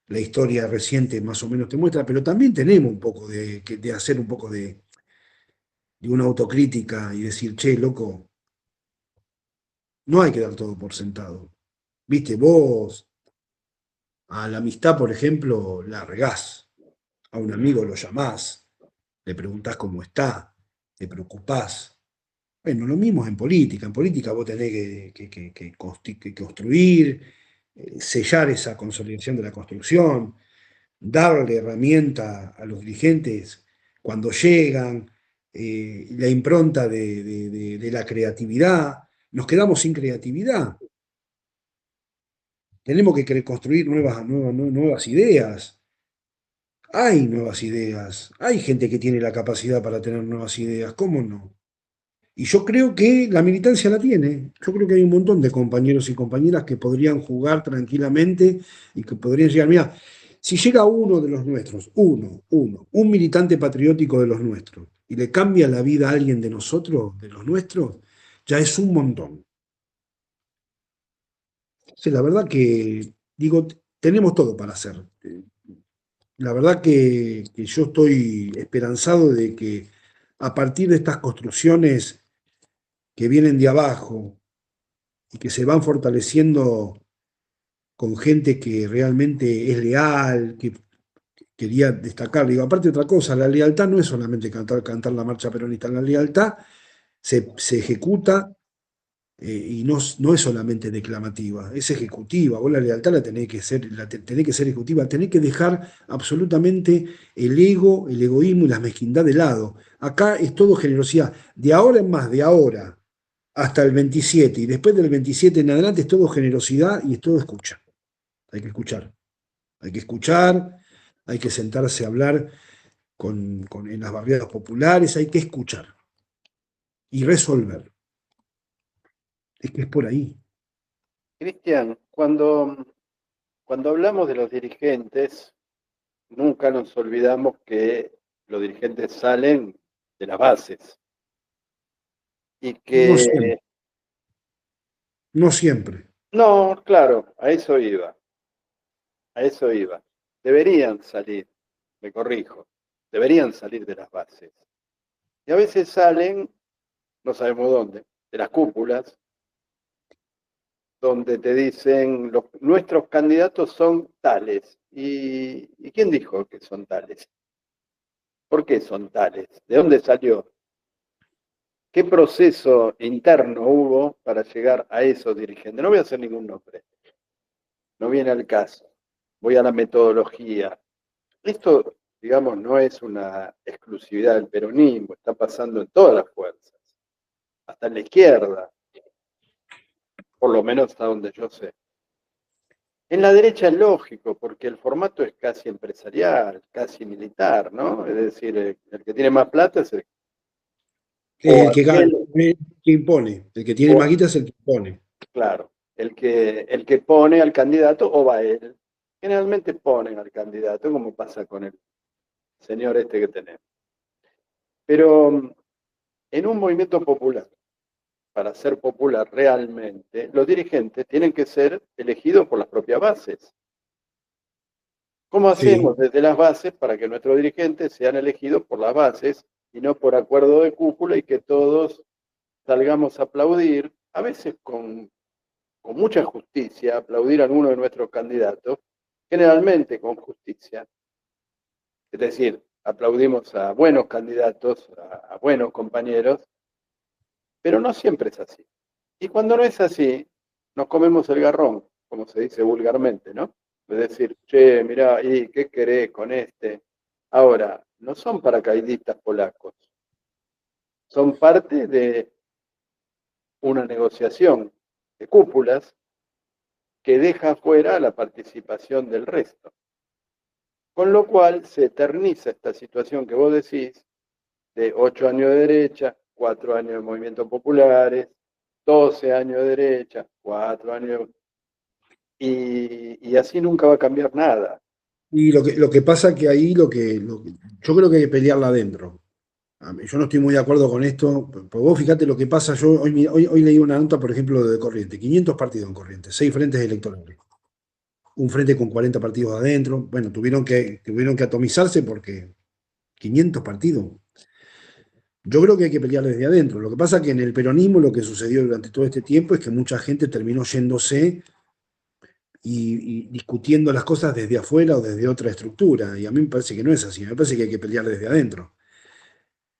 La historia reciente más o menos te muestra, pero también tenemos un poco de hacer un poco de una autocrítica y decir, che, loco, no hay que dar todo por sentado. Viste, vos a la amistad, por ejemplo, la regás, a un amigo lo llamás, le preguntás cómo está, te preocupás. Bueno, lo mismo es en política vos tenés que construir, sellar esa consolidación de la construcción, darle herramienta a los dirigentes cuando llegan, la impronta de la creatividad. Nos quedamos sin creatividad. Tenemos que construir nuevas ideas. Hay nuevas ideas. Hay gente que tiene la capacidad para tener nuevas ideas. ¿Cómo no? Y yo creo que la militancia la tiene. Yo creo que hay un montón de compañeros y compañeras que podrían jugar tranquilamente y que podrían llegar. Mira, si llega uno de los nuestros, un militante patriótico de los nuestros, y le cambia la vida a alguien de nosotros, de los nuestros, ya es un montón. Sí, la verdad que, digo, tenemos todo para hacer. La verdad que yo estoy esperanzado de que a partir de estas construcciones que vienen de abajo y que se van fortaleciendo con gente que realmente es leal, que quería destacar. Digo, aparte de otra cosa, la lealtad no es solamente cantar la marcha peronista, la lealtad se ejecuta, y no es solamente declamativa, es ejecutiva. Vos la lealtad tenés que ser ejecutiva, tenés que dejar absolutamente el ego, el egoísmo y la mezquindad de lado. Acá es todo generosidad. De ahora en más, de ahora hasta el 27 y después del 27 en adelante es todo generosidad y es todo escucha. Hay que escuchar. Hay que escuchar, hay que sentarse a hablar en las barriadas populares, hay que escuchar y resolver. Es que es por ahí. Cristian, cuando hablamos de los dirigentes, nunca nos olvidamos que los dirigentes salen de las bases y No siempre, que, no siempre. no, claro, a eso iba. Deberían salir, me corrijo, deberían salir de las bases. Y a veces salen, no sabemos dónde, de las cúpulas, donde te dicen, nuestros candidatos son tales. ¿Y quién dijo que son tales? ¿Por qué son tales? ¿De dónde salió? ¿Qué proceso interno hubo para llegar a esos dirigentes? No voy a hacer ningún nombre, no viene al caso. Voy a la metodología. Esto, digamos, no es una exclusividad del peronismo, está pasando en todas las fuerzas, hasta en la izquierda, por lo menos hasta donde yo sé. En la derecha es lógico, porque el formato es casi empresarial, casi militar, ¿no? Es decir, el que tiene más plata es o El que gana, aquel, el que impone. El que tiene o, más guita es el que impone. claro, el que pone al candidato o va él. Generalmente ponen al candidato, como pasa con el señor este que tenemos. Pero en un movimiento popular, para ser popular realmente, los dirigentes tienen que ser elegidos por las propias bases. ¿Cómo Sí, hacemos desde las bases para que nuestros dirigentes sean elegidos por las bases y no por acuerdo de cúpula y que todos salgamos a aplaudir, a veces con mucha justicia, aplaudir a alguno de nuestros candidatos, generalmente con justicia? Es decir, aplaudimos a buenos candidatos, a buenos compañeros, pero no siempre es así. Y cuando no es así, nos comemos el garrón, como se dice vulgarmente, ¿no? Es decir, che, mirá, ¿y qué querés con este? Ahora, no son paracaidistas polacos, son parte de una negociación de cúpulas que deja fuera la participación del resto. Con lo cual se eterniza esta situación que vos decís, de 8 años de derecha, 4 años de movimientos populares, 12 años de derecha, 4 años, y así nunca va a cambiar nada. Y lo que pasa que ahí yo creo que hay que pelearla adentro. Yo no estoy muy de acuerdo con esto, porque vos fíjate lo que pasa. Yo hoy leí una nota, por ejemplo, de Corriente, 500 partidos en Corriente, 6 frentes electorales, un frente con 40 partidos adentro. Bueno, tuvieron que atomizarse porque 500 partidos. Yo creo que hay que pelear desde adentro. Lo que pasa es que en el peronismo lo que sucedió durante todo este tiempo es que mucha gente terminó yéndose y discutiendo las cosas desde afuera o desde otra estructura. Y a mí me parece que no es así, me parece que hay que pelear desde adentro.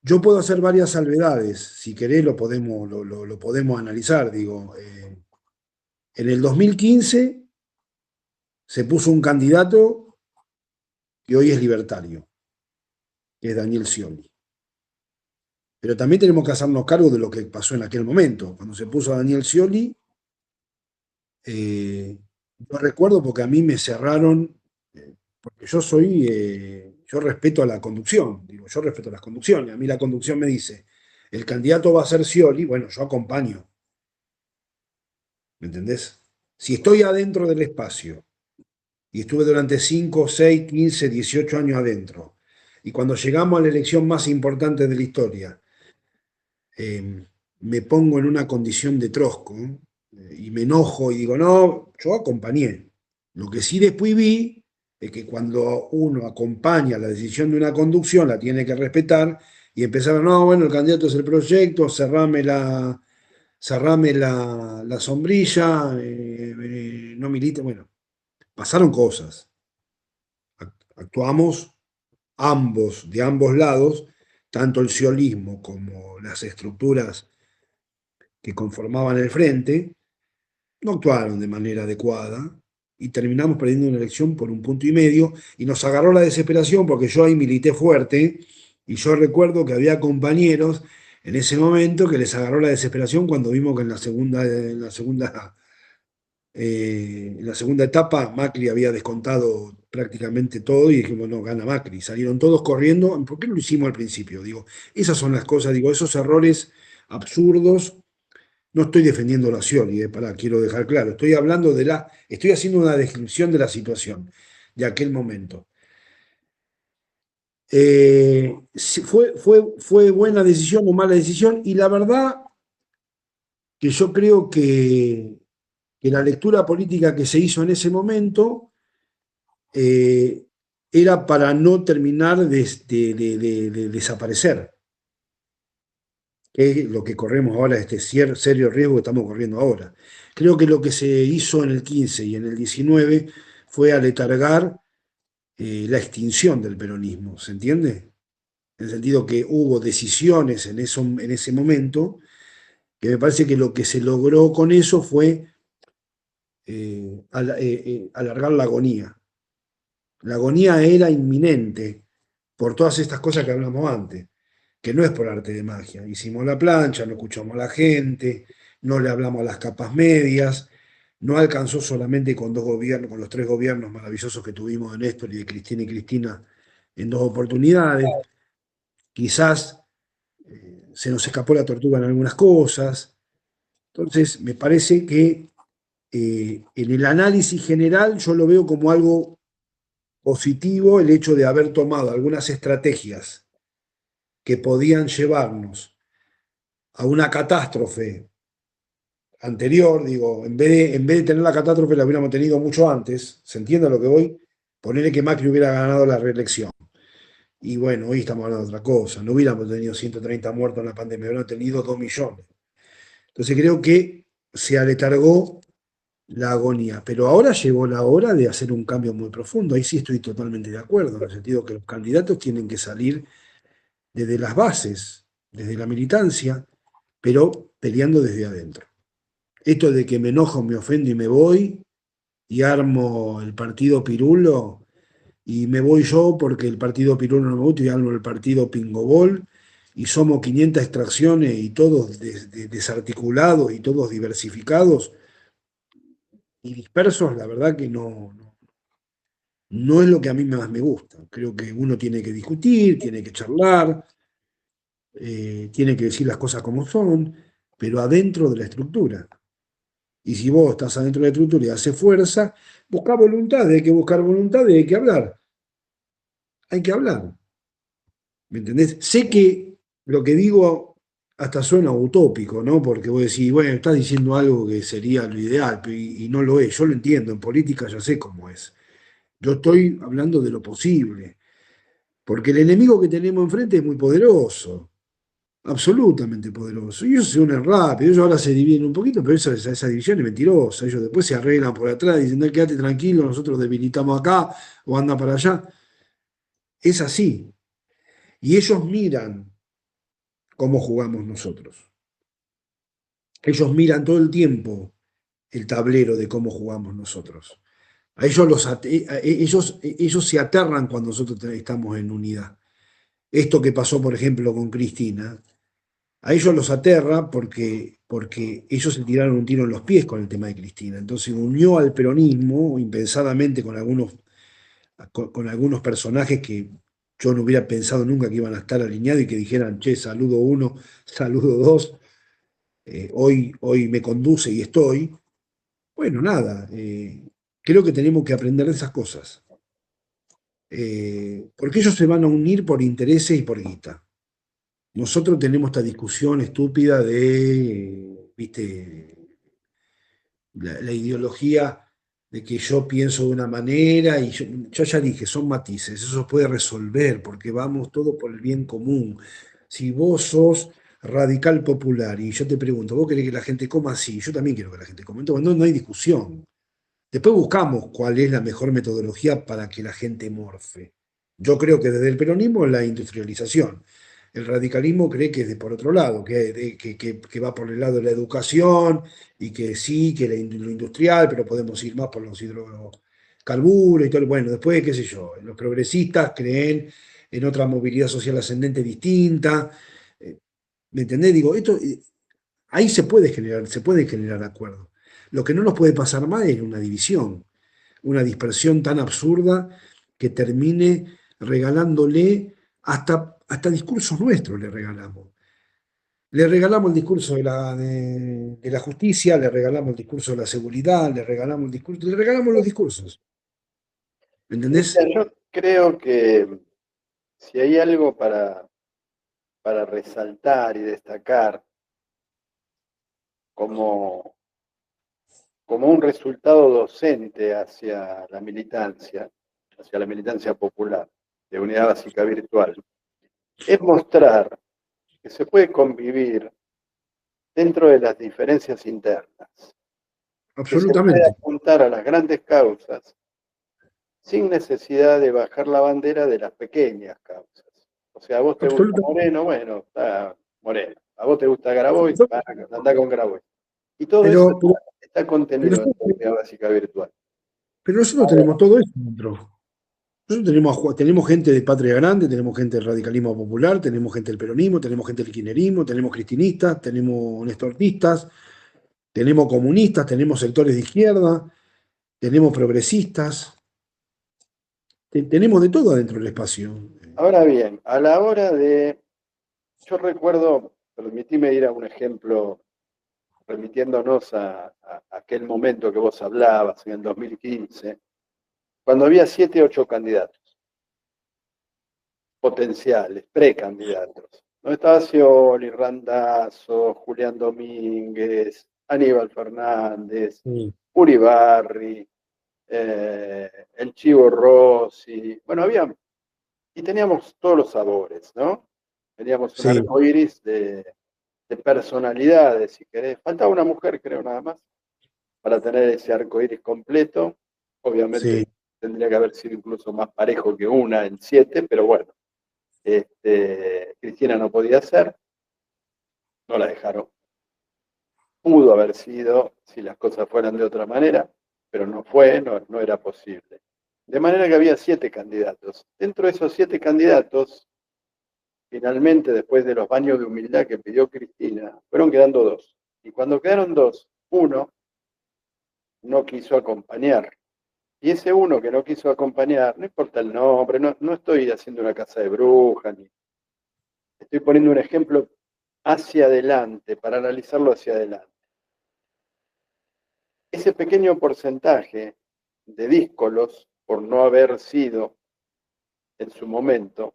Yo puedo hacer varias salvedades, si querés lo podemos analizar. Digo, en el 2015 se puso un candidato que hoy es libertario, que es Daniel Scioli. Pero también tenemos que hacernos cargo de lo que pasó en aquel momento. Cuando se puso a Daniel Scioli, yo recuerdo porque a mí me cerraron, porque yo respeto a la conducción, digo, yo respeto a las conducciones. A mí la conducción me dice, el candidato va a ser Scioli, bueno, yo acompaño. ¿Me entendés? Si estoy adentro del espacio y estuve durante 5, 6, 15, 18 años adentro, y cuando llegamos a la elección más importante de la historia, me pongo en una condición de trosco, y me enojo y digo, no, yo acompañé. Lo que sí después vi es que cuando uno acompaña la decisión de una conducción, la tiene que respetar y empezar, no, bueno, el candidato es el proyecto, cerrame la sombrilla, no milite. Bueno, pasaron cosas. Actuamos ambos, de ambos lados, tanto el siolismo como las estructuras que conformaban el frente, no actuaron de manera adecuada y terminamos perdiendo una elección por 1,5 puntos y nos agarró la desesperación porque yo ahí milité fuerte y yo recuerdo que había compañeros en ese momento que les agarró la desesperación cuando vimos que en la segunda etapa Macri había descontado prácticamente todo y dijimos, no, gana Macri. Salieron todos corriendo. ¿Por qué no lo hicimos al principio? Digo, esas son las cosas, digo, esos errores absurdos. No estoy defendiendo la Scioli, quiero dejar claro. Estoy haciendo una descripción de la situación de aquel momento. Fue buena decisión o mala decisión, y la verdad que yo creo que la lectura política que se hizo en ese momento era para no terminar de desaparecer, que es lo que corremos ahora, este serio riesgo que estamos corriendo ahora. Creo que lo que se hizo en el 15 y en el 19 fue aletargar la extinción del peronismo, ¿se entiende? En el sentido que hubo decisiones en ese momento, que me parece que lo que se logró con eso fue alargar la agonía. La agonía era inminente por todas estas cosas que hablamos antes, que no es por arte de magia. Hicimos la plancha, no escuchamos a la gente, no le hablamos a las capas medias, no alcanzó solamente con 2 gobiernos, con los 3 gobiernos maravillosos que tuvimos de Néstor y de Cristina y Cristina en 2 oportunidades. Quizás se nos escapó la tortuga en algunas cosas. Entonces, me parece que en el análisis general yo lo veo como algo positivo el hecho de haber tomado algunas estrategias que podían llevarnos a una catástrofe anterior. Digo, en vez de tener la catástrofe la hubiéramos tenido mucho antes, ¿se entiende a lo que voy? Ponerle que Macri hubiera ganado la reelección. Y bueno, hoy estamos hablando de otra cosa, no hubiéramos tenido 130 muertos en la pandemia, hubiéramos tenido 2 millones. Entonces creo que se aletargó la agonía, pero ahora llegó la hora de hacer un cambio muy profundo. Ahí sí estoy totalmente de acuerdo, en el sentido que los candidatos tienen que salir desde las bases, desde la militancia, pero peleando desde adentro. Esto de que me enojo, me ofendo y me voy y armo el partido Pirulo y me voy yo porque el partido Pirulo no me gusta y armo el partido Pingobol y somos 500 extracciones y todos desarticulados y todos diversificados. y dispersos, la verdad que no es lo que a mí más me gusta. Creo que uno tiene que discutir, tiene que charlar, tiene que decir las cosas como son, pero adentro de la estructura. Y si vos estás adentro de la estructura y haces fuerza, busca voluntad, hay que buscar voluntad y hay que hablar. Hay que hablar. ¿Me entendés? Sé que lo que digo hasta suena utópico, ¿no? Porque vos decís, bueno, estás diciendo algo que sería lo ideal, y no lo es. Yo lo entiendo, en política ya sé cómo es. Yo estoy hablando de lo posible, porque el enemigo que tenemos enfrente es muy poderoso, absolutamente poderoso. Y ellos se unen rápido, ellos ahora se dividen un poquito, pero esa división es mentirosa. Ellos después se arreglan por atrás, dicen, no, quédate tranquilo, nosotros debilitamos acá o anda para allá. Es así. Y ellos miran cómo jugamos nosotros. Ellos miran todo el tiempo el tablero de cómo jugamos nosotros. A ellos, ellos se aterran cuando nosotros estamos en unidad. Esto que pasó, por ejemplo, con Cristina, a ellos los aterra porque ellos se tiraron un tiro en los pies con el tema de Cristina. Entonces unió al peronismo impensadamente con algunos personajes que yo no hubiera pensado nunca que iban a estar alineados y que dijeran, che, saludo uno, saludo dos, hoy me conduce y estoy. Bueno, nada, creo que tenemos que aprender de esas cosas. Porque ellos se van a unir por intereses y por guita. Nosotros tenemos esta discusión estúpida de, viste, la ideología de que yo pienso de una manera y yo ya dije, son matices, eso se puede resolver porque vamos todo por el bien común. Si vos sos radical popular y yo te pregunto, ¿vos querés que la gente coma así? Yo también quiero que la gente coma. Entonces, no hay discusión. Después buscamos cuál es la mejor metodología para que la gente morfe. Yo creo que desde el peronismo es la industrialización. El radicalismo cree que es de por otro lado, que va por el lado de la educación y que sí, que lo industrial, pero podemos ir más por los hidrocarburos y todo. Bueno, después, qué sé yo, los progresistas creen en otra movilidad social ascendente distinta. Eh, ¿Me entendés? Digo, ahí se puede generar acuerdo. Lo que no nos puede pasar más es una división, una dispersión tan absurda que termine regalándole hasta discursos nuestros le regalamos. Le regalamos el discurso de la justicia, le regalamos el discurso de la seguridad, le regalamos los discursos. ¿Me entendés? Cristian, yo creo que si hay algo para resaltar y destacar como, como un resultado docente hacia la militancia popular de unidad básica virtual, es mostrar que se puede convivir dentro de las diferencias internas, que se puede Absolutamente. apuntar a las grandes causas sin necesidad de bajar la bandera de las pequeñas causas. O sea, a vos te gusta Absolutamente. Moreno, bueno, está Moreno. A vos te gusta Grabois, anda con Grabois. Y todo eso Pero, pero, está pero, contenido en la unidad básica virtual. pero nosotros Ahora, tenemos todo eso dentro. Nosotros tenemos gente de Patria Grande, tenemos gente del radicalismo popular, tenemos gente del peronismo, tenemos gente del kirchnerismo, tenemos cristinistas, tenemos nestortistas, tenemos comunistas, tenemos sectores de izquierda, tenemos progresistas, tenemos de todo adentro del espacio. ahora bien, a la hora de, yo recuerdo, permitime ir a un ejemplo, remitiéndonos a aquel momento que vos hablabas, en el 2015, cuando había 7, 8 candidatos potenciales, precandidatos. No estaba Scioli, Randazzo, Julián Domínguez, Aníbal Fernández, Sí, Uribarri, el Chivo Rossi. Bueno, había, y teníamos todos los sabores, ¿no? Teníamos un sí, arco iris de personalidades, si querés. Faltaba una mujer, creo, nada más, para tener ese arco iris completo. Obviamente sí. tendría que haber sido incluso más parejo que una en 7, pero bueno. Cristina no podía ser, no la dejaron. Pudo haber sido si las cosas fueran de otra manera, pero no fue, no era posible. De manera que había 7 candidatos. Dentro de esos 7 candidatos, finalmente, después de los baños de humildad que pidió Cristina, fueron quedando 2. Y cuando quedaron 2, uno no quiso acompañar. Y ese uno que no quiso acompañar, no importa el nombre, no estoy haciendo una casa de brujas, ni estoy poniendo un ejemplo hacia adelante, para analizarlo hacia adelante. Ese pequeño porcentaje de díscolos, por no haber sido en su momento,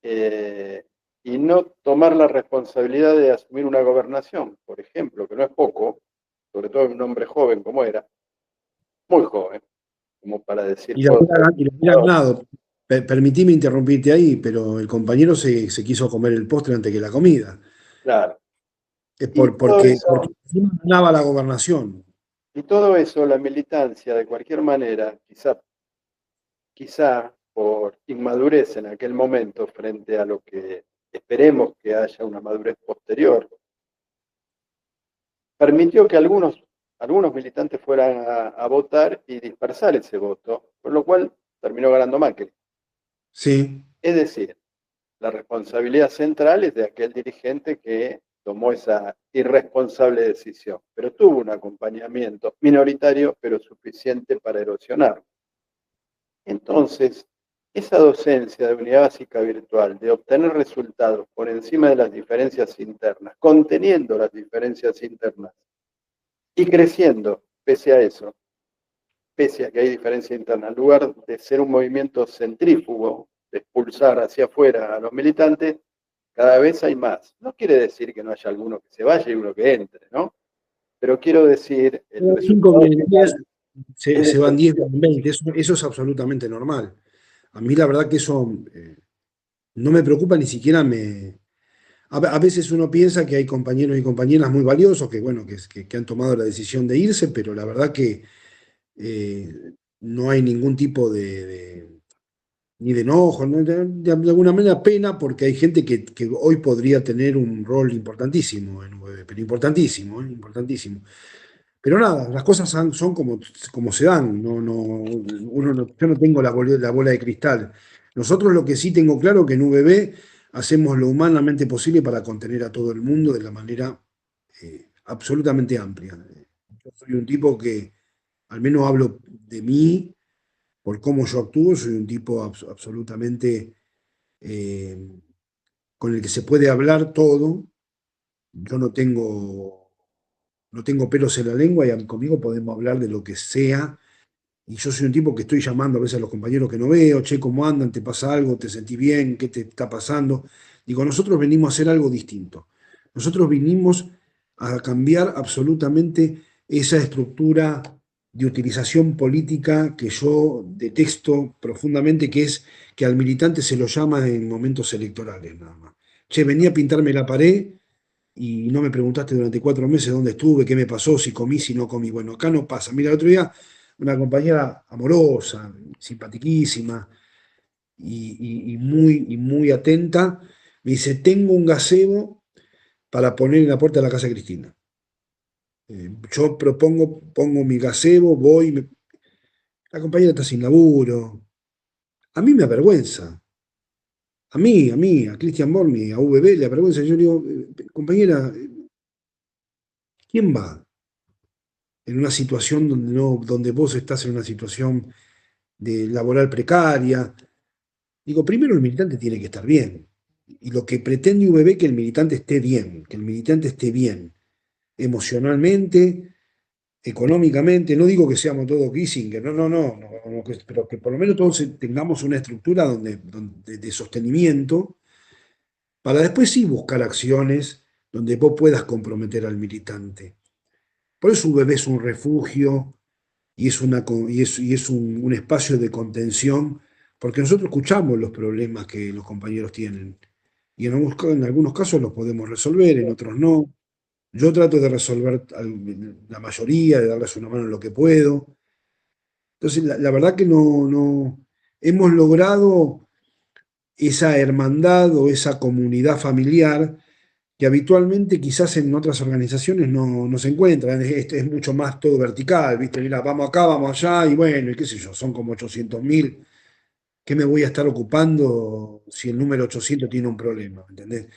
y no tomar la responsabilidad de asumir una gobernación, por ejemplo, que no es poco, sobre todo en un hombre joven como era, muy joven, como para decir, Y puedo ser y lo hubiera gobernador. ganado. Permitime interrumpirte ahí, pero el compañero se quiso comer el postre antes que la comida. Claro. Es Y todo porque eso, encima ganaba la gobernación. y todo eso, la militancia, de cualquier manera, quizá por inmadurez en aquel momento frente a lo que esperemos que haya una madurez posterior, permitió que algunos militantes fueran a votar y dispersar ese voto, con lo cual terminó ganando Macri. Sí, Es decir, la responsabilidad central es de aquel dirigente que tomó esa irresponsable decisión, pero tuvo un acompañamiento minoritario, pero suficiente para erosionar. Entonces, esa docencia de unidad básica virtual, de obtener resultados por encima de las diferencias internas, conteniendo las diferencias internas y creciendo pese a eso, pese a que hay diferencia interna, en lugar de ser un movimiento centrífugo, de expulsar hacia afuera a los militantes, cada vez hay más. No quiere decir que no haya alguno que se vaya y uno que entre, ¿no? Pero quiero decir, el 5 resultado vienen 10, final es se van 10, decepción. vienen 20. Eso es absolutamente normal. A mí la verdad que eso no me preocupa, ni siquiera me... A veces uno piensa que hay compañeros y compañeras muy valiosos que, bueno, que han tomado la decisión de irse, pero la verdad que no hay ningún tipo ni de enojo, ¿no? De alguna manera pena, porque hay gente que hoy podría tener un rol importantísimo en UV, pero importantísimo, importantísimo. Pero nada, las cosas son como se dan, yo no tengo la bola de cristal. Nosotros lo que sí tengo claro que en VB hacemos lo humanamente posible para contener a todo el mundo de la manera absolutamente amplia. Yo soy un tipo que, al menos hablo de mí, por cómo yo actúo, soy un tipo absolutamente eh, con el que se puede hablar todo. Yo no tengo pelos en la lengua y conmigo podemos hablar de lo que sea. Y yo soy un tipo que estoy llamando a veces a los compañeros que no veo, che, ¿cómo andan? ¿Te pasa algo? ¿Te sentí bien? ¿Qué te está pasando? Digo, nosotros venimos a hacer algo distinto. Nosotros vinimos a cambiar absolutamente esa estructura de utilización política que yo detesto profundamente, que es que al militante se lo llama en momentos electorales nada más. Che, venía a pintarme la pared y no me preguntaste durante 4 meses dónde estuve, qué me pasó, si comí, si no comí. Bueno, acá no pasa. Mira, el otro día una compañera amorosa, simpatiquísima y muy atenta, me dice, tengo un gazebo para poner en la puerta de la casa de Cristina. Yo pongo mi gazebo, la compañera está sin laburo. A mí me avergüenza. A Cristian Bormi, a VB, le avergüenza. Yo le digo, compañera, ¿quién va en una situación donde, no, donde vos estás en una situación de laboral precaria? Digo, primero el militante tiene que estar bien. Y lo que pretende UBB es que el militante esté bien, que el militante esté bien emocionalmente, económicamente. No digo que seamos todos Kissinger, pero que por lo menos todos tengamos una estructura de sostenimiento para después sí buscar acciones donde vos puedas comprometer al militante. Por eso UBB es un refugio y es un espacio de contención, porque nosotros escuchamos los problemas que los compañeros tienen y en algunos casos los podemos resolver, en otros no. Yo trato de resolver la mayoría, de darles una mano en lo que puedo. Entonces, la verdad que no hemos logrado esa hermandad o esa comunidad familiar que habitualmente quizás en otras organizaciones no se encuentran. Es mucho más todo vertical, ¿viste? Mira, vamos acá, vamos allá, y bueno, y qué sé yo, son como 800.000. ¿Qué me voy a estar ocupando si el número 800 tiene un problema? ¿Entendés?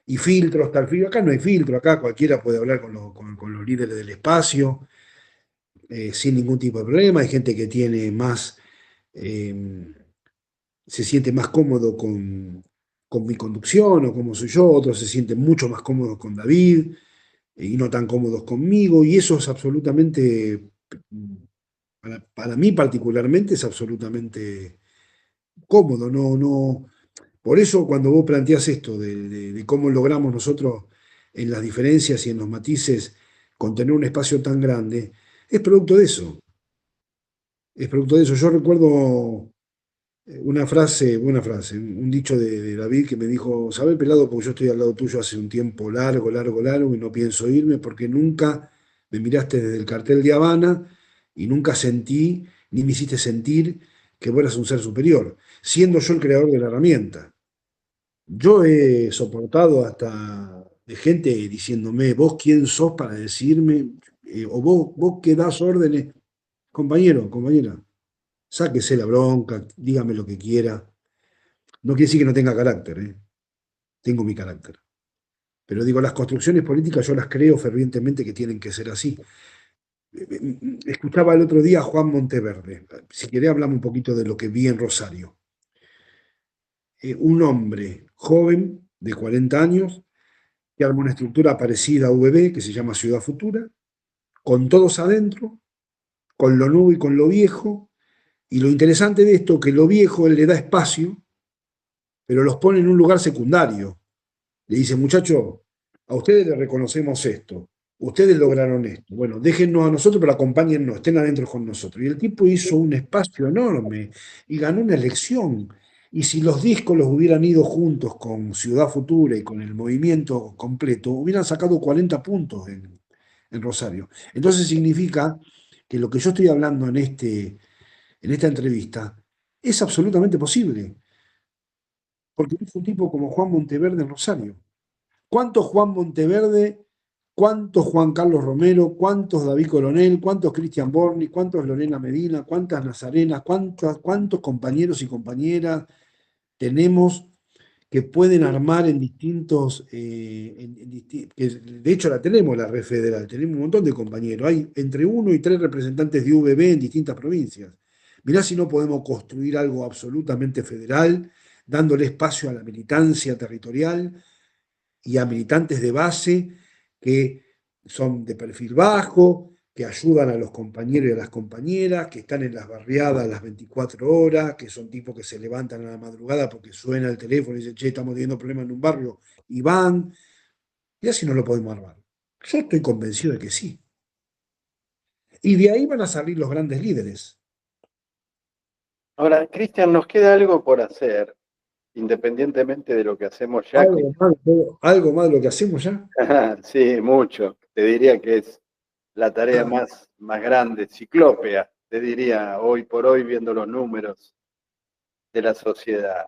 Y filtros, tal filtro. Acá no hay filtro, acá cualquiera puede hablar con los líderes del espacio. sin ningún tipo de problema, hay gente que tiene más, eh, se siente más cómodo con mi conducción o como soy yo, otros se sienten mucho más cómodos con David y no tan cómodos conmigo, y eso es absolutamente, para mí particularmente, es absolutamente cómodo, no. Por eso cuando vos planteás esto de cómo logramos nosotros en las diferencias y en los matices contener un espacio tan grande, es producto de eso. Es producto de eso. Yo recuerdo buena frase, un dicho de David que me dijo, ¿sabes, pelado? Porque yo estoy al lado tuyo hace un tiempo largo, largo, largo y no pienso irme porque nunca me miraste desde el cartel de Habana y nunca sentí, ni me hiciste sentir que vos eras un ser superior, siendo yo el creador de la herramienta. Yo he soportado hasta de gente diciéndome, vos quién sos para decirme, o vos que das órdenes, compañero, compañera, sáquese la bronca, dígame lo que quiera. No quiere decir que no tenga carácter, ¿eh? Tengo mi carácter. Pero digo, las construcciones políticas yo las creo fervientemente que tienen que ser así. Escuchaba el otro día a Juan Monteverde. Si querés hablamos un poquito de lo que vi en Rosario. Un hombre joven de 40 años que arma una estructura parecida a VB, que se llama Ciudad Futura, con todos adentro, con lo nuevo y con lo viejo, y lo interesante de esto, que lo viejo él le da espacio, pero los pone en un lugar secundario. Le dice, muchachos, a ustedes les reconocemos esto, ustedes lograron esto, bueno, déjennos a nosotros, pero acompáñennos, estén adentro con nosotros. Y el tipo hizo un espacio enorme y ganó una elección. Y si los discos los hubieran ido juntos con Ciudad Futura y con el movimiento completo, hubieran sacado 40 puntos en Rosario. Entonces significa que lo que yo estoy hablando en esta entrevista es absolutamente posible, porque es un tipo como Juan Monteverde en Rosario. ¿Cuántos Juan Monteverde, cuántos Juan Carlos Romero, cuántos David Coronel, cuántos Cristian Borni, cuántos Lorena Medina, cuántas Nazarenas, cuántos compañeros y compañeras tenemos que pueden armar en distintos, que de hecho la tenemos, la red federal, tenemos un montón de compañeros, hay entre 1 y 3 representantes de UVB en distintas provincias. Mirá si no podemos construir algo absolutamente federal, dándole espacio a la militancia territorial y a militantes de base que son de perfil bajo, que ayudan a los compañeros y a las compañeras, que están en las barriadas las 24 horas, que son tipos que se levantan a la madrugada porque suena el teléfono y dicen, che, estamos teniendo problemas en un barrio, y van, y así no lo podemos armar. Yo estoy convencido de que sí. Y de ahí van a salir los grandes líderes. Ahora, Cristian, nos queda algo por hacer, independientemente de lo que hacemos ya. Algo más de lo que hacemos ya. Sí, mucho. Te diría que es la tarea más grande, ciclópea, te diría hoy por hoy, viendo los números de la sociedad.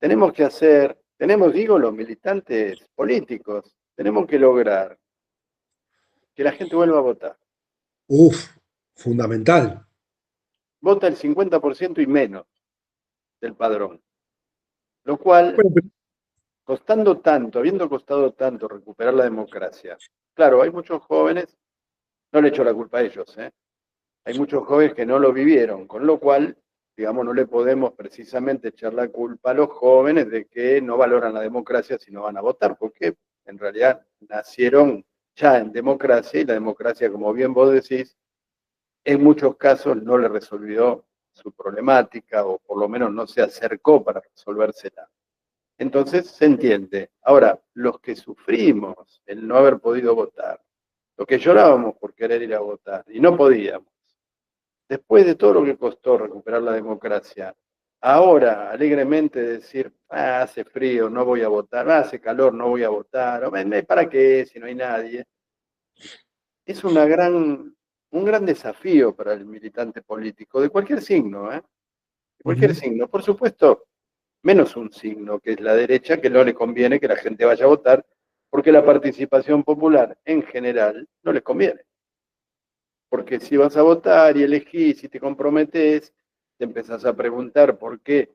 Tenemos que hacer, digo, los militantes políticos, tenemos que lograr que la gente vuelva a votar. Uf, fundamental. Vota el 50% y menos del padrón, lo cual, Bueno, costando tanto, habiendo costado tanto recuperar la democracia, claro, hay muchos jóvenes, no le echo la culpa a ellos, hay muchos jóvenes que no lo vivieron, con lo cual, digamos, no le podemos precisamente echar la culpa a los jóvenes de que no valoran la democracia si no van a votar, porque en realidad nacieron ya en democracia y la democracia, como bien vos decís, en muchos casos no le resolvió su problemática o por lo menos no se acercó para resolvérsela. Entonces se entiende. Ahora, los que sufrimos el no haber podido votar, los que llorábamos por querer ir a votar y no podíamos, después de todo lo que costó recuperar la democracia, ahora alegremente decir, hace frío, no voy a votar, hace calor, no voy a votar, ¿para qué si no hay nadie? Es un gran desafío para el militante político, de cualquier signo, de cualquier signo. Por supuesto, menos un signo, que es la derecha, que no le conviene que la gente vaya a votar, porque la participación popular en general no les conviene. Porque si vas a votar y elegís y te comprometes, te empezás a preguntar por qué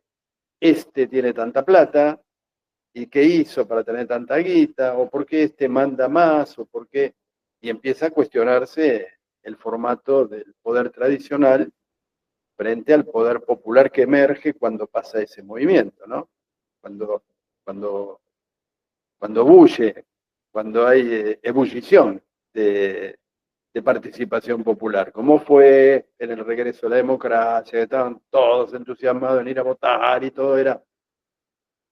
este tiene tanta plata y qué hizo para tener tanta guita, o por qué este manda más, o por qué, y empieza a cuestionarse el formato del poder tradicional frente al poder popular que emerge cuando pasa ese movimiento, ¿no? Cuando, cuando, cuando bulle, cuando hay ebullición de participación popular, como fue en el regreso a la democracia, que estaban todos entusiasmados en ir a votar y todo era,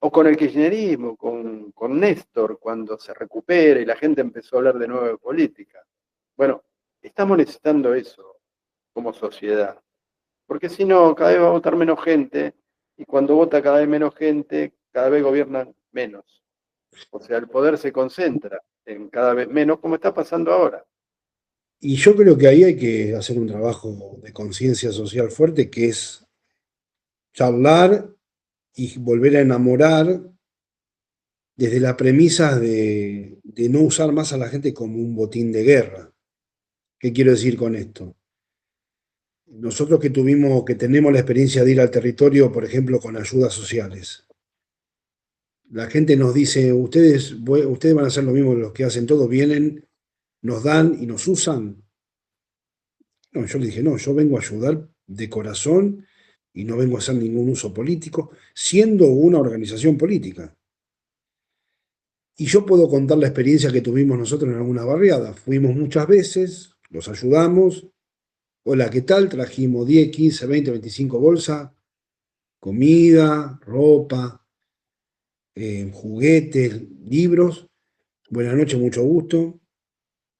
o con el kirchnerismo, con Néstor, cuando se recupera y la gente empezó a hablar de nuevo de política. Bueno, estamos necesitando eso como sociedad, porque si no, cada vez va a votar menos gente, y cuando vota cada vez menos gente, cada vez gobiernan menos. O sea, el poder se concentra en cada vez menos, como está pasando ahora. Y yo creo que ahí hay que hacer un trabajo de conciencia social fuerte, que es charlar y volver a enamorar desde la premisa de no usar más a la gente como un botín de guerra. ¿Qué quiero decir con esto? Nosotros que tenemos la experiencia de ir al territorio, por ejemplo, con ayudas sociales, la gente nos dice, ustedes van a hacer lo mismo que los que hacen todo, vienen, nos dan y nos usan. No, yo le dije, no, yo vengo a ayudar de corazón y no vengo a hacer ningún uso político, siendo una organización política. Y yo puedo contar la experiencia que tuvimos nosotros en algunas barriadas. Fuimos muchas veces, los ayudamos. Hola, ¿qué tal? Trajimos 10, 15, 20, 25 bolsas, comida, ropa, juguetes, libros. Buenas noches, mucho gusto.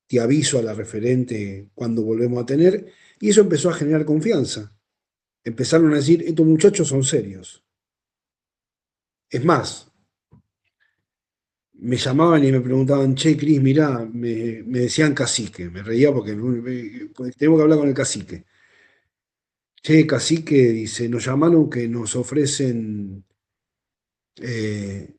Te aviso a la referente cuando volvemos a tener. Y eso empezó a generar confianza. Empezaron a decir, estos muchachos son serios. Es más, me llamaban y me preguntaban, che, Cris, mirá, me decían cacique, me reía porque tengo que hablar con el cacique. Che, cacique, dice, nos llamaron que nos ofrecen, eh,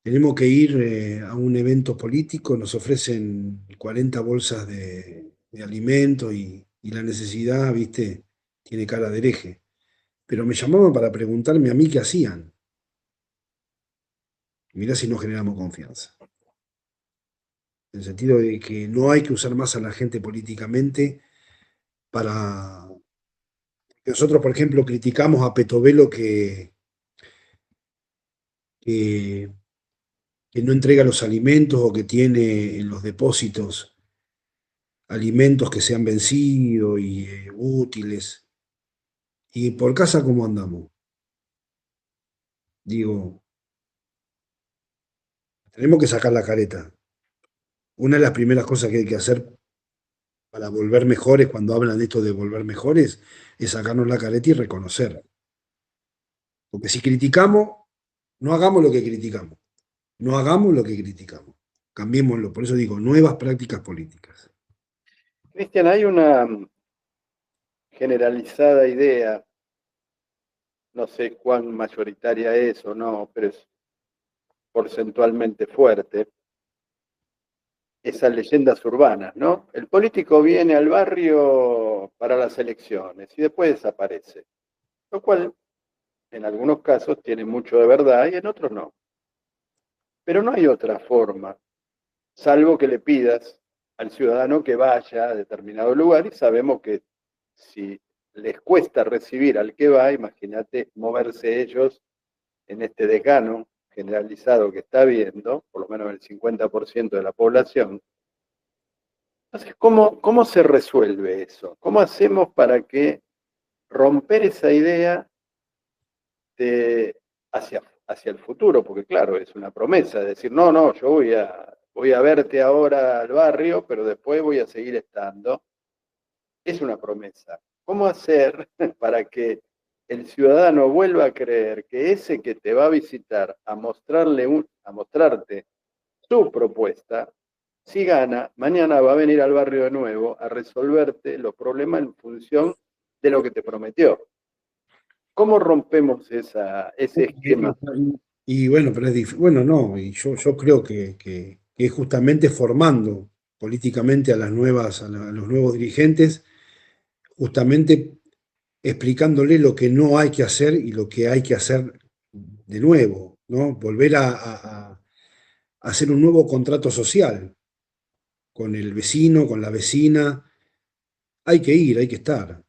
tenemos que ir a un evento político, nos ofrecen 40 bolsas de alimento y la necesidad, viste, tiene cara de hereje. Pero me llamaban para preguntarme a mí qué hacían. Mirá si no generamos confianza. En el sentido de que no hay que usar más a la gente políticamente para... Nosotros, por ejemplo, criticamos a Petovelo que, que no entrega los alimentos o que tiene en los depósitos alimentos que se han vencido y útiles. ¿Y por casa cómo andamos? Digo, tenemos que sacar la careta. Una de las primeras cosas que hay que hacer para volver mejores, cuando hablan de esto de volver mejores, es sacarnos la careta y reconocer. Porque si criticamos, no hagamos lo que criticamos. No hagamos lo que criticamos. Cambiémoslo. Por eso digo, nuevas prácticas políticas. Cristian, hay una generalizada idea, no sé cuán mayoritaria es o no, pero es porcentualmente fuerte, esas leyendas urbanas, ¿no? El político viene al barrio para las elecciones y después desaparece, lo cual en algunos casos tiene mucho de verdad y en otros no. Pero no hay otra forma, salvo que le pidas al ciudadano que vaya a determinado lugar y sabemos que si les cuesta recibir al que va, imagínate moverse ellos en este decano generalizado que está habiendo, por lo menos el 50% de la población. Entonces, ¿cómo se resuelve eso? ¿Cómo hacemos para que romper esa idea de hacia el futuro? Porque claro, es una promesa, de decir, no, no, yo voy a verte ahora al barrio, pero después voy a seguir estando. Es una promesa. ¿Cómo hacer para que el ciudadano vuelva a creer que ese que te va a visitar a mostrarte su propuesta, si gana, mañana va a venir al barrio de nuevo a resolverte los problemas en función de lo que te prometió? ¿Cómo rompemos ese esquema? Y bueno, pero bueno, no, y yo creo que es justamente formando políticamente a a los nuevos dirigentes, justamente explicándole lo que no hay que hacer y lo que hay que hacer de nuevo, ¿no? Volver a hacer un nuevo contrato social con el vecino, con la vecina, hay que ir, hay que estar.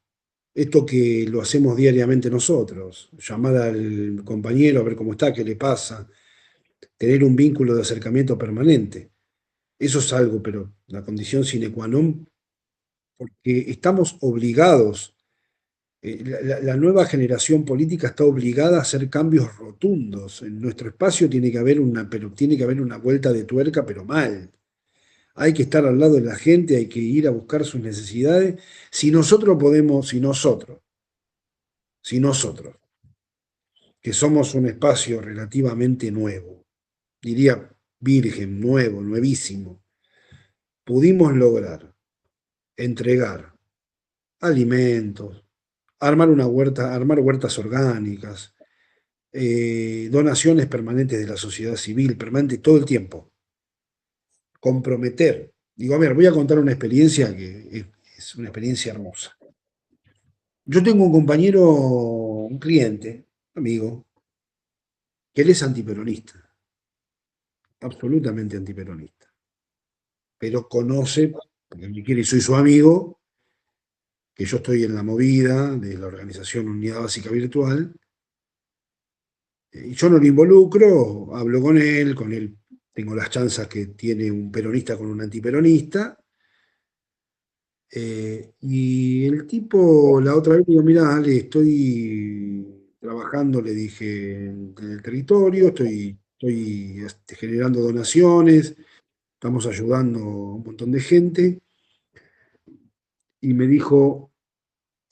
Esto que lo hacemos diariamente nosotros, llamar al compañero a ver cómo está, qué le pasa, tener un vínculo de acercamiento permanente. Eso es algo, pero la condición sine qua non, porque estamos obligados, la nueva generación política está obligada a hacer cambios rotundos. En nuestro espacio tiene que haber pero tiene que haber una vuelta de tuerca, pero mal. Hay que estar al lado de la gente, hay que ir a buscar sus necesidades. Si nosotros podemos, si nosotros, que somos un espacio relativamente nuevo, diría virgen, nuevo, nuevísimo, pudimos lograr entregar alimentos, armar huertas orgánicas, donaciones permanentes de la sociedad civil, permanente todo el tiempo, comprometer. Digo, a ver, voy a contar una experiencia que es una experiencia hermosa. Yo tengo un compañero, un cliente, amigo, que él es antiperonista, absolutamente antiperonista, pero conoce, porque me quiere y soy su amigo, que yo estoy en la movida de la organización Unidad Básica Virtual, y yo no lo involucro, hablo con él tengo las chanzas que tiene un peronista con un antiperonista, y el tipo, la otra vez digo, mira, Ale, estoy trabajando, le dije, en el territorio, estoy generando donaciones, estamos ayudando a un montón de gente, y me dijo,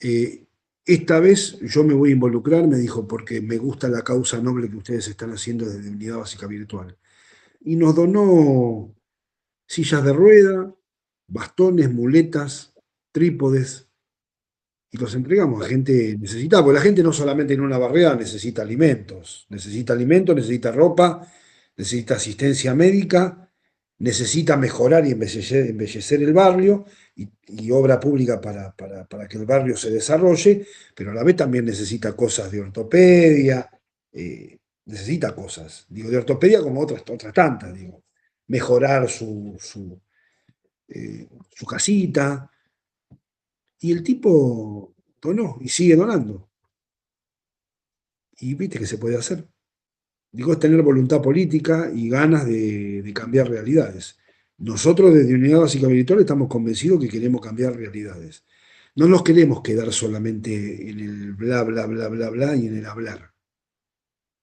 eh, esta vez yo me voy a involucrar, me dijo, porque me gusta la causa noble que ustedes están haciendo desde Unidad Básica Virtual. Y nos donó sillas de rueda, bastones, muletas, trípodes, y los entregamos a gente necesitada, porque la gente no solamente en una barriada necesita alimentos, necesita ropa, necesita asistencia médica, necesita mejorar y embellecer el barrio y obra pública para que el barrio se desarrolle, pero a la vez también necesita cosas de ortopedia, necesita cosas, digo, de ortopedia como otras tantas, digo, mejorar su casita, y el tipo donó y sigue donando. Y viste que se puede hacer. Digo, es tener voluntad política y ganas de cambiar realidades. Nosotros desde Unidad Básica Virtual estamos convencidos que queremos cambiar realidades. No nos queremos quedar solamente en el bla, bla, bla, bla, bla y en el hablar.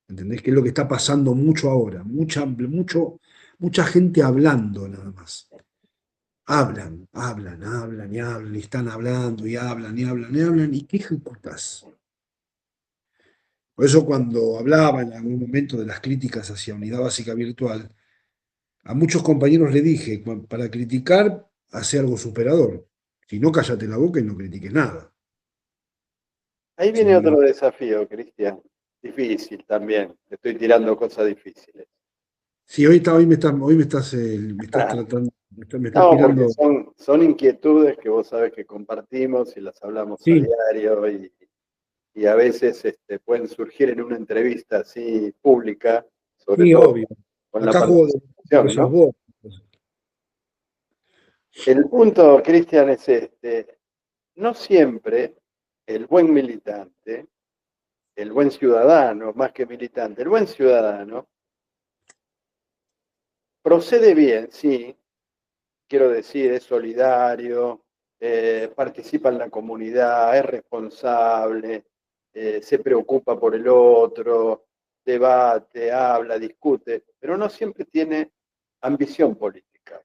¿Entendés? Que es lo que está pasando mucho ahora. Mucha gente hablando nada más. Hablan y hablan y están hablando y hablan y hablan y hablan. ¿Y qué ejecutas? Por eso cuando hablaba en algún momento de las críticas hacia Unidad Básica Virtual, a muchos compañeros le dije, para criticar, hace algo superador. Si no, cállate la boca y no critiques nada. Ahí viene Si, otro desafío, Cristian. Difícil también. Te estoy tirando cosas difíciles. si hoy me estás tratando, me estás No, porque tirando. son inquietudes que vos sabés que compartimos y las hablamos a Sí, diario y a veces pueden surgir en una entrevista así pública, sobre sí, todo obvio. con la Acá juego de que participación, sos ¿no? vos. El punto, Cristian, es no siempre el buen militante, el buen ciudadano, más que militante, el buen ciudadano procede bien, sí, quiero decir, es solidario, participa en la comunidad, es responsable, se preocupa por el otro, debate, habla, discute, pero no siempre tiene ambición política.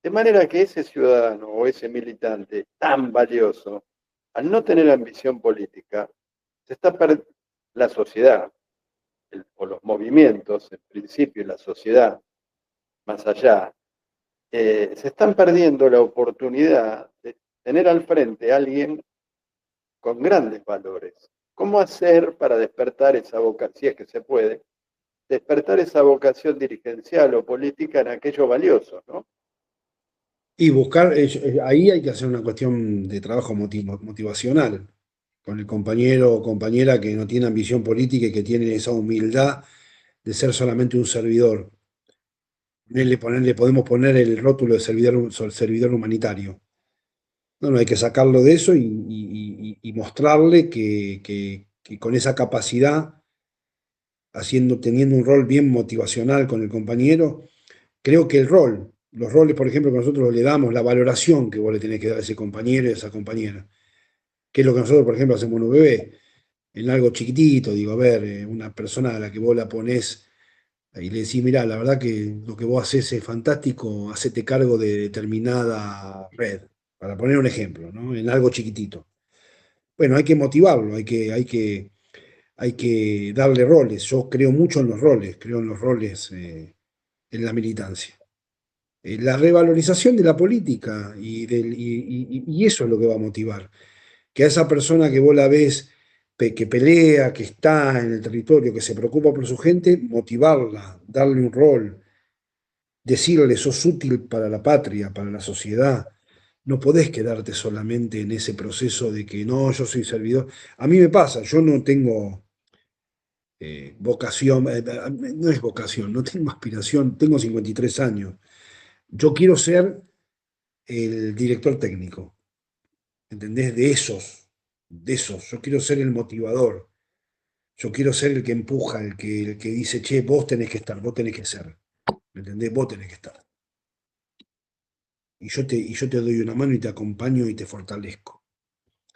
De manera que ese ciudadano o ese militante tan valioso, al no tener ambición política, se está perdiendo la sociedad, o los movimientos, en principio, y la sociedad, más allá, se están perdiendo la oportunidad de tener al frente a alguien con grandes valores. ¿Cómo hacer para despertar esa vocación, si es que se puede, despertar esa vocación dirigencial o política en aquello valioso, ¿no? Y buscar, ahí hay que hacer una cuestión de trabajo motivacional con el compañero o compañera que no tiene ambición política y que tiene esa humildad de ser solamente un servidor. Le podemos poner el rótulo de servidor humanitario. No, hay que sacarlo de eso y mostrarle que con esa capacidad, teniendo un rol bien motivacional con el compañero, creo que los roles, por ejemplo, que nosotros le damos, la valoración que vos le tenés que dar a ese compañero y a esa compañera, que es lo que nosotros, por ejemplo, hacemos en UBB, en algo chiquitito, digo, a ver, una persona a la que vos la ponés y le decís, mirá, la verdad que lo que vos haces es fantástico, hacete cargo de determinada red, para poner un ejemplo, ¿no? En algo chiquitito. Bueno, hay que motivarlo, hay que darle roles. Yo creo mucho en los roles, creo en los roles en la militancia. La revalorización de la política y eso es lo que va a motivar. Que a esa persona que vos la ves que pelea, que está en el territorio, que se preocupa por su gente, motivarla, darle un rol, decirle sos útil para la patria, para la sociedad. No podés quedarte solamente en ese proceso de que no, yo soy servidor. A mí me pasa, yo no tengo vocación, no es vocación, no tengo aspiración, tengo 53 años. Yo quiero ser el director técnico, ¿entendés? De esos. Yo quiero ser el motivador. Yo quiero ser el que empuja, el que dice, che, vos tenés que estar, vos tenés que ser. ¿Me entendés? Vos tenés que estar. Y yo te doy una mano y te acompaño y te fortalezco.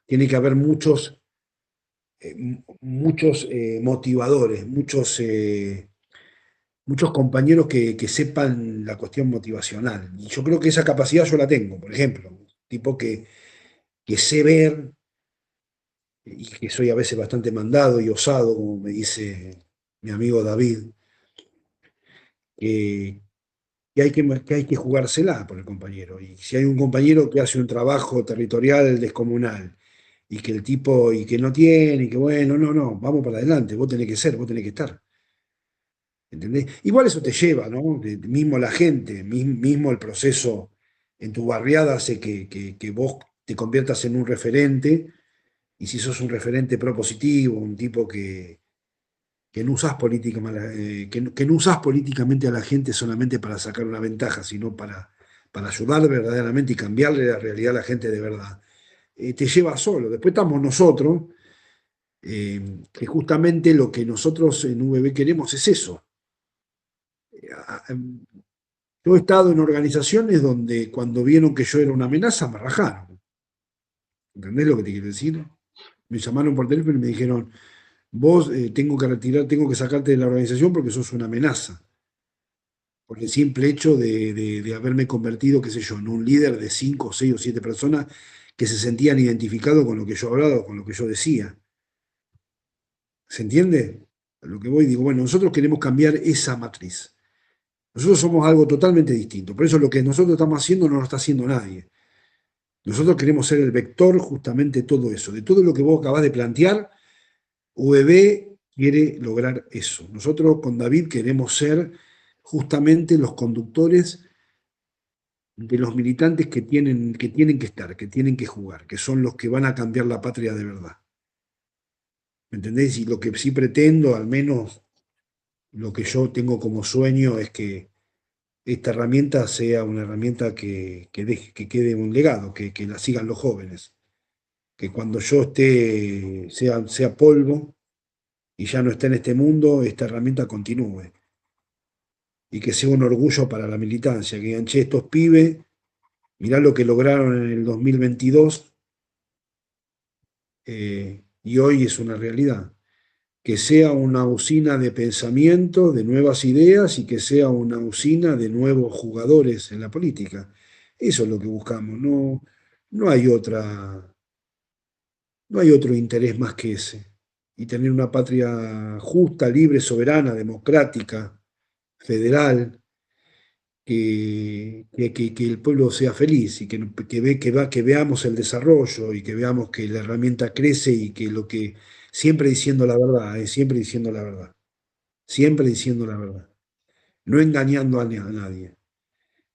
Tiene que haber muchos motivadores, muchos compañeros que sepan la cuestión motivacional. Y yo creo que esa capacidad yo la tengo, por ejemplo. Tipo que sé ver y que soy a veces bastante mandado y osado, como me dice mi amigo David, que, que hay que jugársela por el compañero. Y si hay un compañero que hace un trabajo territorial descomunal y que el tipo, y que no tiene, y que bueno, no, vamos para adelante, vos tenés que ser, vos tenés que estar. ¿Entendés? Igual eso te lleva, ¿no? Mismo la gente, mismo el proceso en tu barriada hace que vos te conviertas en un referente, y si sos un referente propositivo, un tipo que no usás que no usás políticamente a la gente solamente para sacar una ventaja, sino para ayudar verdaderamente y cambiarle la realidad a la gente de verdad, te lleva solo. Después estamos nosotros, que justamente lo que nosotros en VB queremos es eso. Yo he estado en organizaciones donde cuando vieron que yo era una amenaza me rajaron. ¿Entendés lo que te quiero decir? Me llamaron por teléfono y me dijeron, vos tengo que retirar, tengo que sacarte de la organización porque sos una amenaza. Por el simple hecho de haberme convertido, qué sé yo, en un líder de 5, 6 o 7 personas que se sentían identificados con lo que yo hablaba, con lo que yo decía. ¿Se entiende? A lo que voy, digo, bueno, nosotros queremos cambiar esa matriz. Nosotros somos algo totalmente distinto. Por eso lo que nosotros estamos haciendo no lo está haciendo nadie. Nosotros queremos ser el vector justamente de todo eso. De todo lo que vos acabás de plantear, UEB quiere lograr eso. Nosotros con David queremos ser justamente los conductores de los militantes que tienen que estar, que tienen que jugar, que son los que van a cambiar la patria de verdad. ¿Me entendés? Y lo que sí pretendo, al menos lo que yo tengo como sueño, es que esta herramienta sea una herramienta que quede un legado, que la sigan los jóvenes. Que cuando yo sea polvo y ya no esté en este mundo, esta herramienta continúe. Y que sea un orgullo para la militancia, que digan, che, estos pibes, mirá lo que lograron en el 2022, y hoy es una realidad. Que sea una usina de pensamiento, de nuevas ideas y que sea una usina de nuevos jugadores en la política. Eso es lo que buscamos, no hay no hay otro interés más que ese. Y tener una patria justa, libre, soberana, democrática, federal, que el pueblo sea feliz y que veamos el desarrollo y que veamos que la herramienta crece y que lo que siempre diciendo la verdad, siempre diciendo la verdad, siempre diciendo la verdad, no engañando a nadie.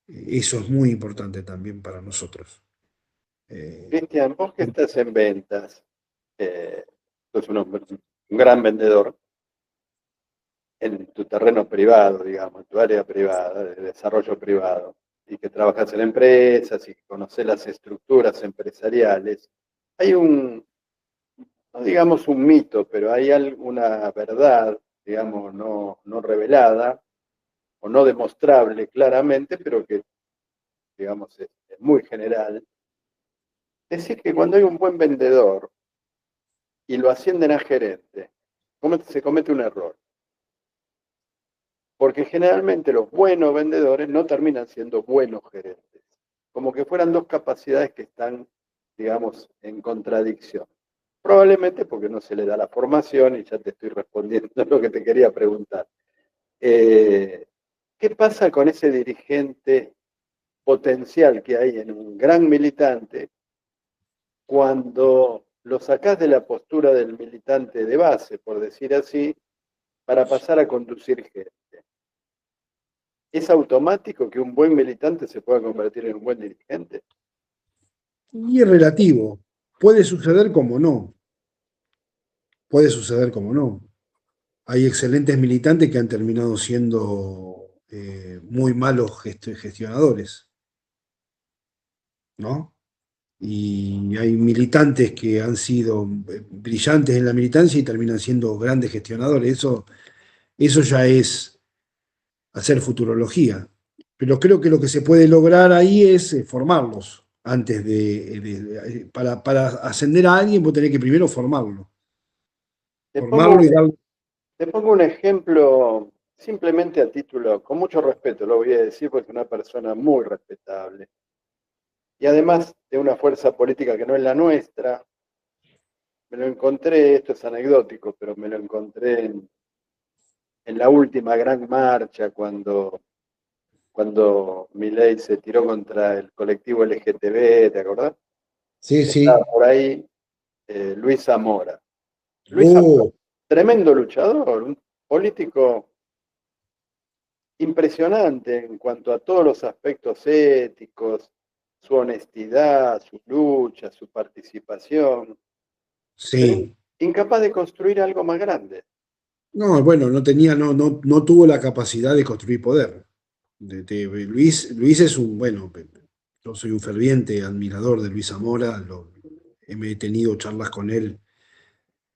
Eso es muy importante también para nosotros. Cristian, vos que estás en ventas, sos un gran vendedor en tu terreno privado, digamos, en tu área privada, de desarrollo privado. y que trabajas en empresas y que conoces las estructuras empresariales, hay no digamos un mito, pero hay alguna verdad, digamos, no revelada o no demostrable claramente, pero que, digamos, es muy general. Es decir, que cuando hay un buen vendedor y lo ascienden a gerente, se comete un error. Porque generalmente los buenos vendedores no terminan siendo buenos gerentes. Como que fueran dos capacidades que están, digamos, en contradicción. Probablemente porque no se le da la formación y ya te estoy respondiendo lo que te quería preguntar. ¿Qué pasa con ese dirigente potencial que hay en un gran militante cuando lo sacás de la postura del militante de base, por decir así, para pasar a conducir gente? ¿Es automático que un buen militante se pueda convertir en un buen dirigente? Y es relativo. Puede suceder como no. Puede suceder como no. Hay excelentes militantes que han terminado siendo muy malos gestionadores, ¿no? Y hay militantes que han sido brillantes en la militancia y terminan siendo grandes gestionadores. Eso ya es hacer futurología. Pero creo que lo que se puede lograr ahí es formarlos. Antes para ascender a alguien, vos tenés que primero formarlo. Te Formarlo pongo, y darle. te pongo un ejemplo simplemente a título, con mucho respeto, lo voy a decir porque es una persona muy respetable. Y además de una fuerza política que no es la nuestra, me lo encontré, esto es anecdótico, pero me lo encontré en la última gran marcha cuando Milei se tiró contra el colectivo LGTB, ¿te acordás? Sí, Estaba sí. por ahí Luis Zamora. Luis Zamora, Oh, tremendo luchador, un político impresionante en cuanto a todos los aspectos éticos, su honestidad, su lucha, su participación, pero sí. incapaz de construir algo más grande. No, bueno, no tuvo la capacidad de construir poder. Luis es bueno, yo soy un ferviente admirador de Luis Zamora, he tenido charlas con él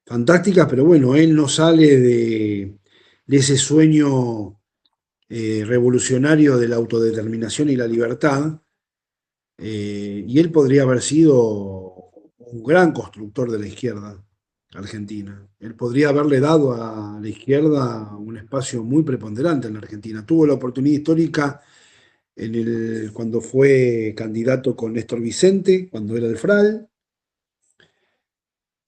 fantásticas, pero bueno, él no sale de ese sueño revolucionario de la autodeterminación y la libertad, y él podría haber sido un gran constructor de la izquierda argentina. Él podría haberle dado a la izquierda un espacio muy preponderante en la Argentina. Tuvo la oportunidad histórica cuando fue candidato con Néstor Vicente, cuando era el FRAL,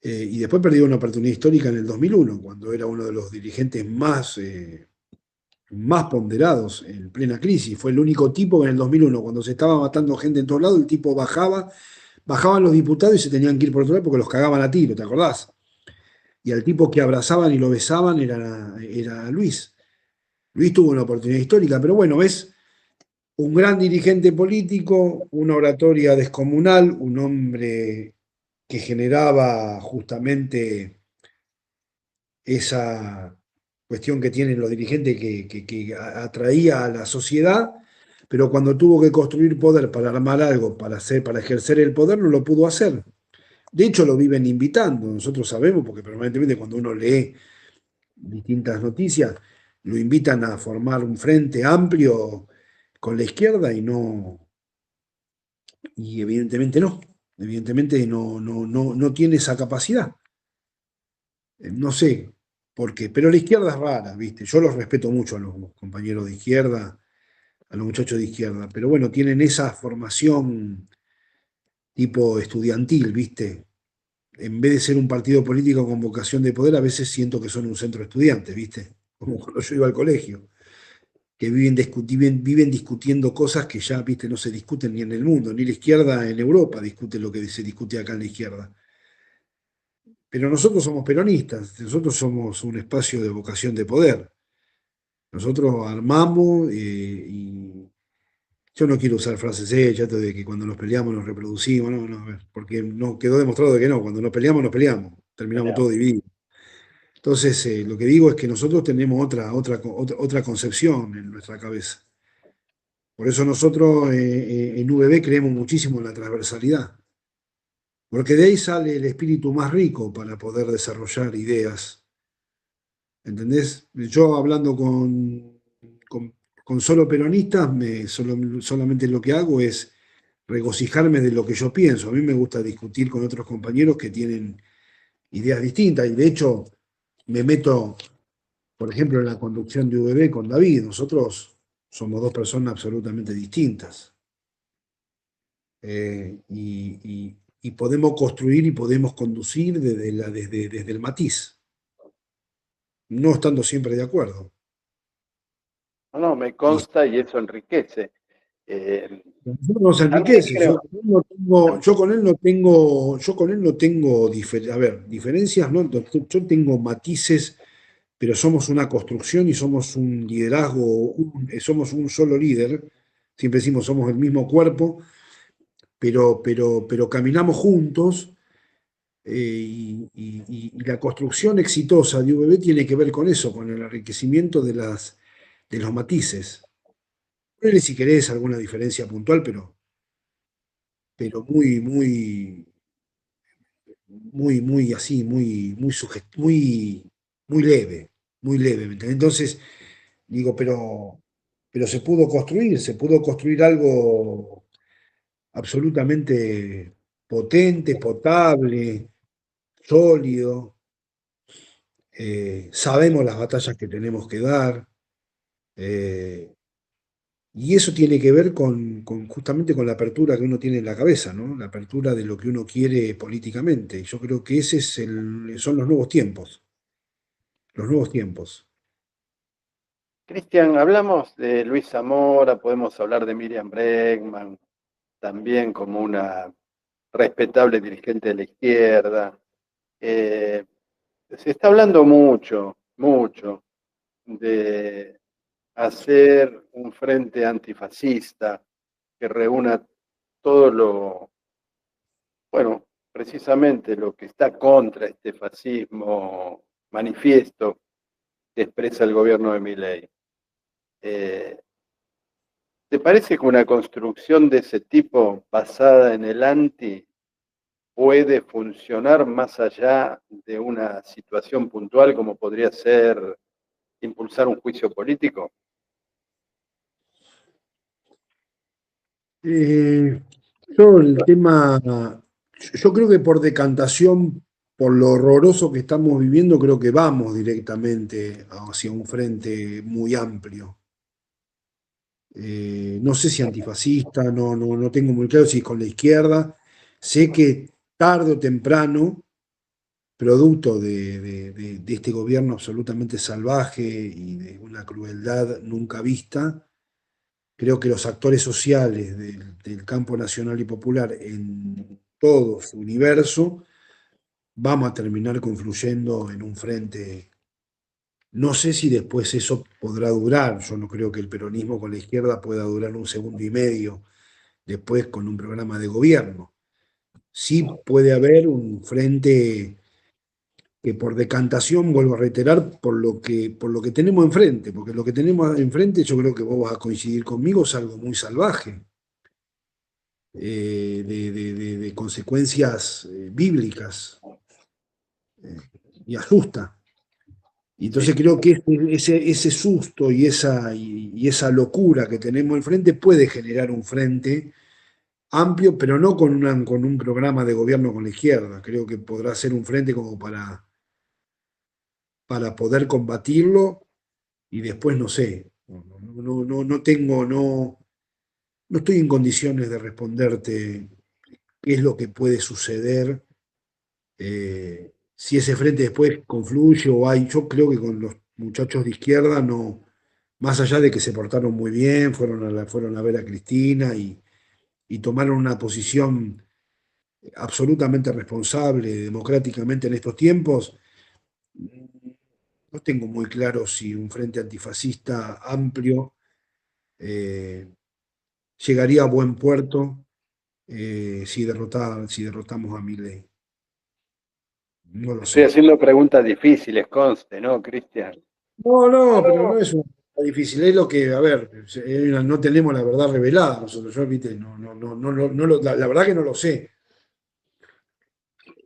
y después perdió una oportunidad histórica en el 2001, cuando era uno de los dirigentes más ponderados en plena crisis. Fue el único tipo que en el 2001, cuando se estaba matando gente en todos lados, el tipo bajaban los diputados y se tenían que ir por otro lado porque los cagaban a tiro, ¿te acordás? Y al tipo que abrazaban y lo besaban era Luis. Luis tuvo una oportunidad histórica, pero bueno, ves, un gran dirigente político, una oratoria descomunal, un hombre que generaba justamente esa cuestión que tienen los dirigentes que atraía a la sociedad, pero cuando tuvo que construir poder para armar algo, para ejercer el poder, no lo pudo hacer. De hecho, lo viven invitando, nosotros sabemos, porque permanentemente cuando uno lee distintas noticias, lo invitan a formar un frente amplio con la izquierda y evidentemente no tiene esa capacidad. No sé por qué, pero la izquierda es rara, ¿viste? Yo los respeto mucho a los compañeros de izquierda, a los muchachos de izquierda, pero bueno, tienen esa formación tipo estudiantil, ¿viste? En vez de ser un partido político con vocación de poder, a veces siento que son un centro de estudiantes, ¿viste? Como cuando yo iba al colegio, que viven discutiendo cosas que ya, ¿viste? No se discuten ni en el mundo, ni la izquierda en Europa discute lo que se discute acá en la izquierda. Pero nosotros somos peronistas, nosotros somos un espacio de vocación de poder. Nosotros armamos y yo no quiero usar frases hechas de que cuando nos peleamos nos reproducimos, no, porque no quedó demostrado de que no, cuando nos peleamos, terminamos Genial. todo divididos. Entonces, lo que digo es que nosotros tenemos otra concepción en nuestra cabeza. Por eso nosotros en VB creemos muchísimo en la transversalidad, porque de ahí sale el espíritu más rico para poder desarrollar ideas. ¿Entendés? Yo hablando con, con solo peronistas, solamente lo que hago es regocijarme de lo que yo pienso. A mí me gusta discutir con otros compañeros que tienen ideas distintas y de hecho me meto, por ejemplo, en la conducción de VB con David. Nosotros somos dos personas absolutamente distintas. Y podemos construir y podemos conducir desde el matiz, no estando siempre de acuerdo. No, no, me Y consta y eso enriquece. Eh, nos a mí enriquece. creo, Yo con él no tengo a ver, diferencias, ¿no? Yo tengo matices, pero somos una construcción y somos un liderazgo, somos un solo líder. Siempre decimos somos el mismo cuerpo, pero caminamos juntos. Y la construcción exitosa de UBB tiene que ver con eso, con el enriquecimiento de los matices. Ponele si querés alguna diferencia puntual, pero muy así, muy leve. ¿Me entendés? Entonces, digo, pero se pudo construir algo absolutamente potente, potable, sólido. Sabemos las batallas que tenemos que dar, eh, y eso tiene que ver justamente con la apertura que uno tiene en la cabeza, ¿no? La apertura de lo que uno quiere políticamente. Y yo creo que son los nuevos tiempos, los nuevos tiempos. Cristian, hablamos de Luis Zamora, podemos hablar de Miriam Bregman, también como una respetable dirigente de la izquierda. Eh, Se está hablando mucho, mucho de hacer un frente antifascista que reúna todo lo, bueno, precisamente lo que está contra este fascismo manifiesto que expresa el gobierno de Milei. Eh, ¿Te parece que una construcción de ese tipo basada en el anti puede funcionar más allá de una situación puntual como podría ser impulsar un juicio político? Eh, yo el tema, yo creo que por decantación, por lo horroroso que estamos viviendo, creo que vamos directamente hacia un frente muy amplio. No sé si antifascista, no tengo muy claro si con la izquierda. Sé que tarde o temprano, producto de este gobierno absolutamente salvaje y de una crueldad nunca vista, creo que los actores sociales del campo nacional y popular en todo su universo vamos a terminar confluyendo en un frente. No sé si después eso podrá durar. Yo no creo que el peronismo con la izquierda pueda durar un segundo y medio después con un programa de gobierno. Sí puede haber un frente que por decantación, vuelvo a reiterar, por lo que tenemos enfrente, porque lo que tenemos enfrente, yo creo que vos vas a coincidir conmigo, es algo muy salvaje, de consecuencias bíblicas, eh, y asusta. Y entonces Sí. creo que ese susto y esa locura que tenemos enfrente puede generar un frente amplio, pero no con un programa de gobierno con la izquierda. Creo que podrá ser un frente como para poder combatirlo y después no sé. No tengo, no estoy en condiciones de responderte qué es lo que puede suceder, si ese frente después confluye o hay. Yo creo que con los muchachos de izquierda no, más allá de que se portaron muy bien, fueron a ver a Cristina y tomaron una posición absolutamente responsable democráticamente en estos tiempos. No tengo muy claro si un frente antifascista amplio eh, llegaría a buen puerto, si derrotamos a Milei. No lo Estoy sé. haciendo preguntas difíciles, conste, ¿no, Cristian? No, pero no es una. Lo difícil es lo que, a ver, no tenemos la verdad revelada nosotros, yo, viste, la verdad que no lo sé.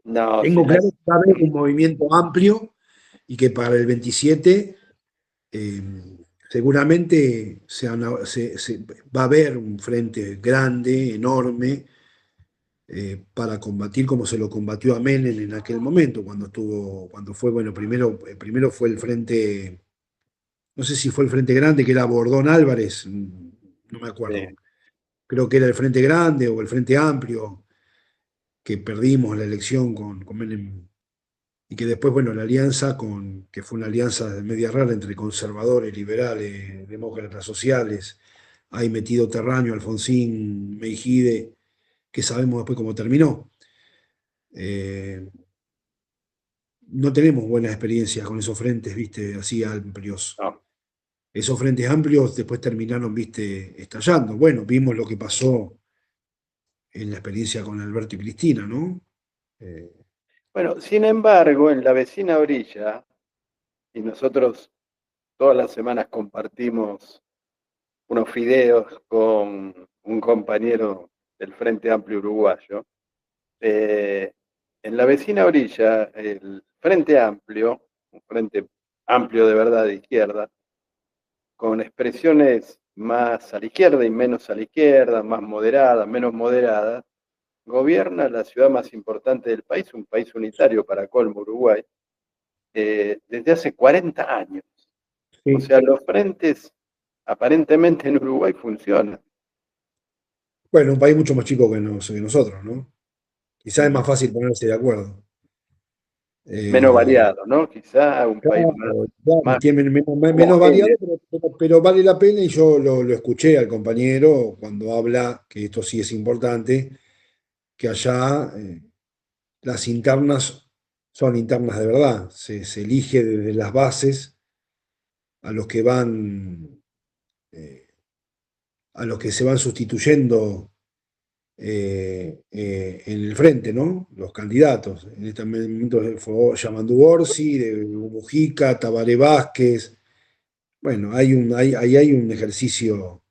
No, si Tengo la, claro que va a haber un movimiento amplio y que para el 27 eh, seguramente va a haber un frente grande, enorme, para combatir como se lo combatió a Menem en aquel momento, cuando fue, bueno, primero fue el frente, no sé si fue el frente grande, que era Bordón Álvarez, no me acuerdo, sí. creo que era el frente grande o el frente amplio, que perdimos la elección con Menem. Y que después, bueno, la alianza, que fue una alianza media rara entre conservadores, liberales, demócratas sociales, ahí metido Terraño, Alfonsín, Meijide, que sabemos después cómo terminó. Eh, no tenemos buenas experiencias con esos frentes, viste, así amplios. No. Esos frentes amplios después terminaron, viste, estallando. Bueno, vimos lo que pasó en la experiencia con Alberto y Cristina, ¿no? Eh, Bueno, sin embargo, en la vecina orilla, y nosotros todas las semanas compartimos unos fideos con un compañero del Frente Amplio Uruguayo, eh, en la vecina orilla, el Frente Amplio, un Frente Amplio de verdad de izquierda, con expresiones más a la izquierda y menos a la izquierda, más moderadas, menos moderadas, gobierna la ciudad más importante del país, un país unitario para colmo, Uruguay, desde hace 40 años. O sí. sea, los frentes aparentemente en Uruguay funcionan. Bueno, un país mucho más chico que nosotros, ¿no? Quizás es más fácil ponerse de acuerdo. Menos Eh, variado, ¿no? Quizá un país más, claro, claro, más tiene menos variado, homogéneo. pero vale la pena y yo lo escuché al compañero cuando habla, que esto sí es importante, que allá las internas son internas de verdad, se elige desde las bases a los que van, eh, a los que se van sustituyendo en el frente, ¿no? Los candidatos. En este momento fue Yamandu Orsi, de Mujica, Tabaré Vázquez. Bueno, ahí hay un ejercicio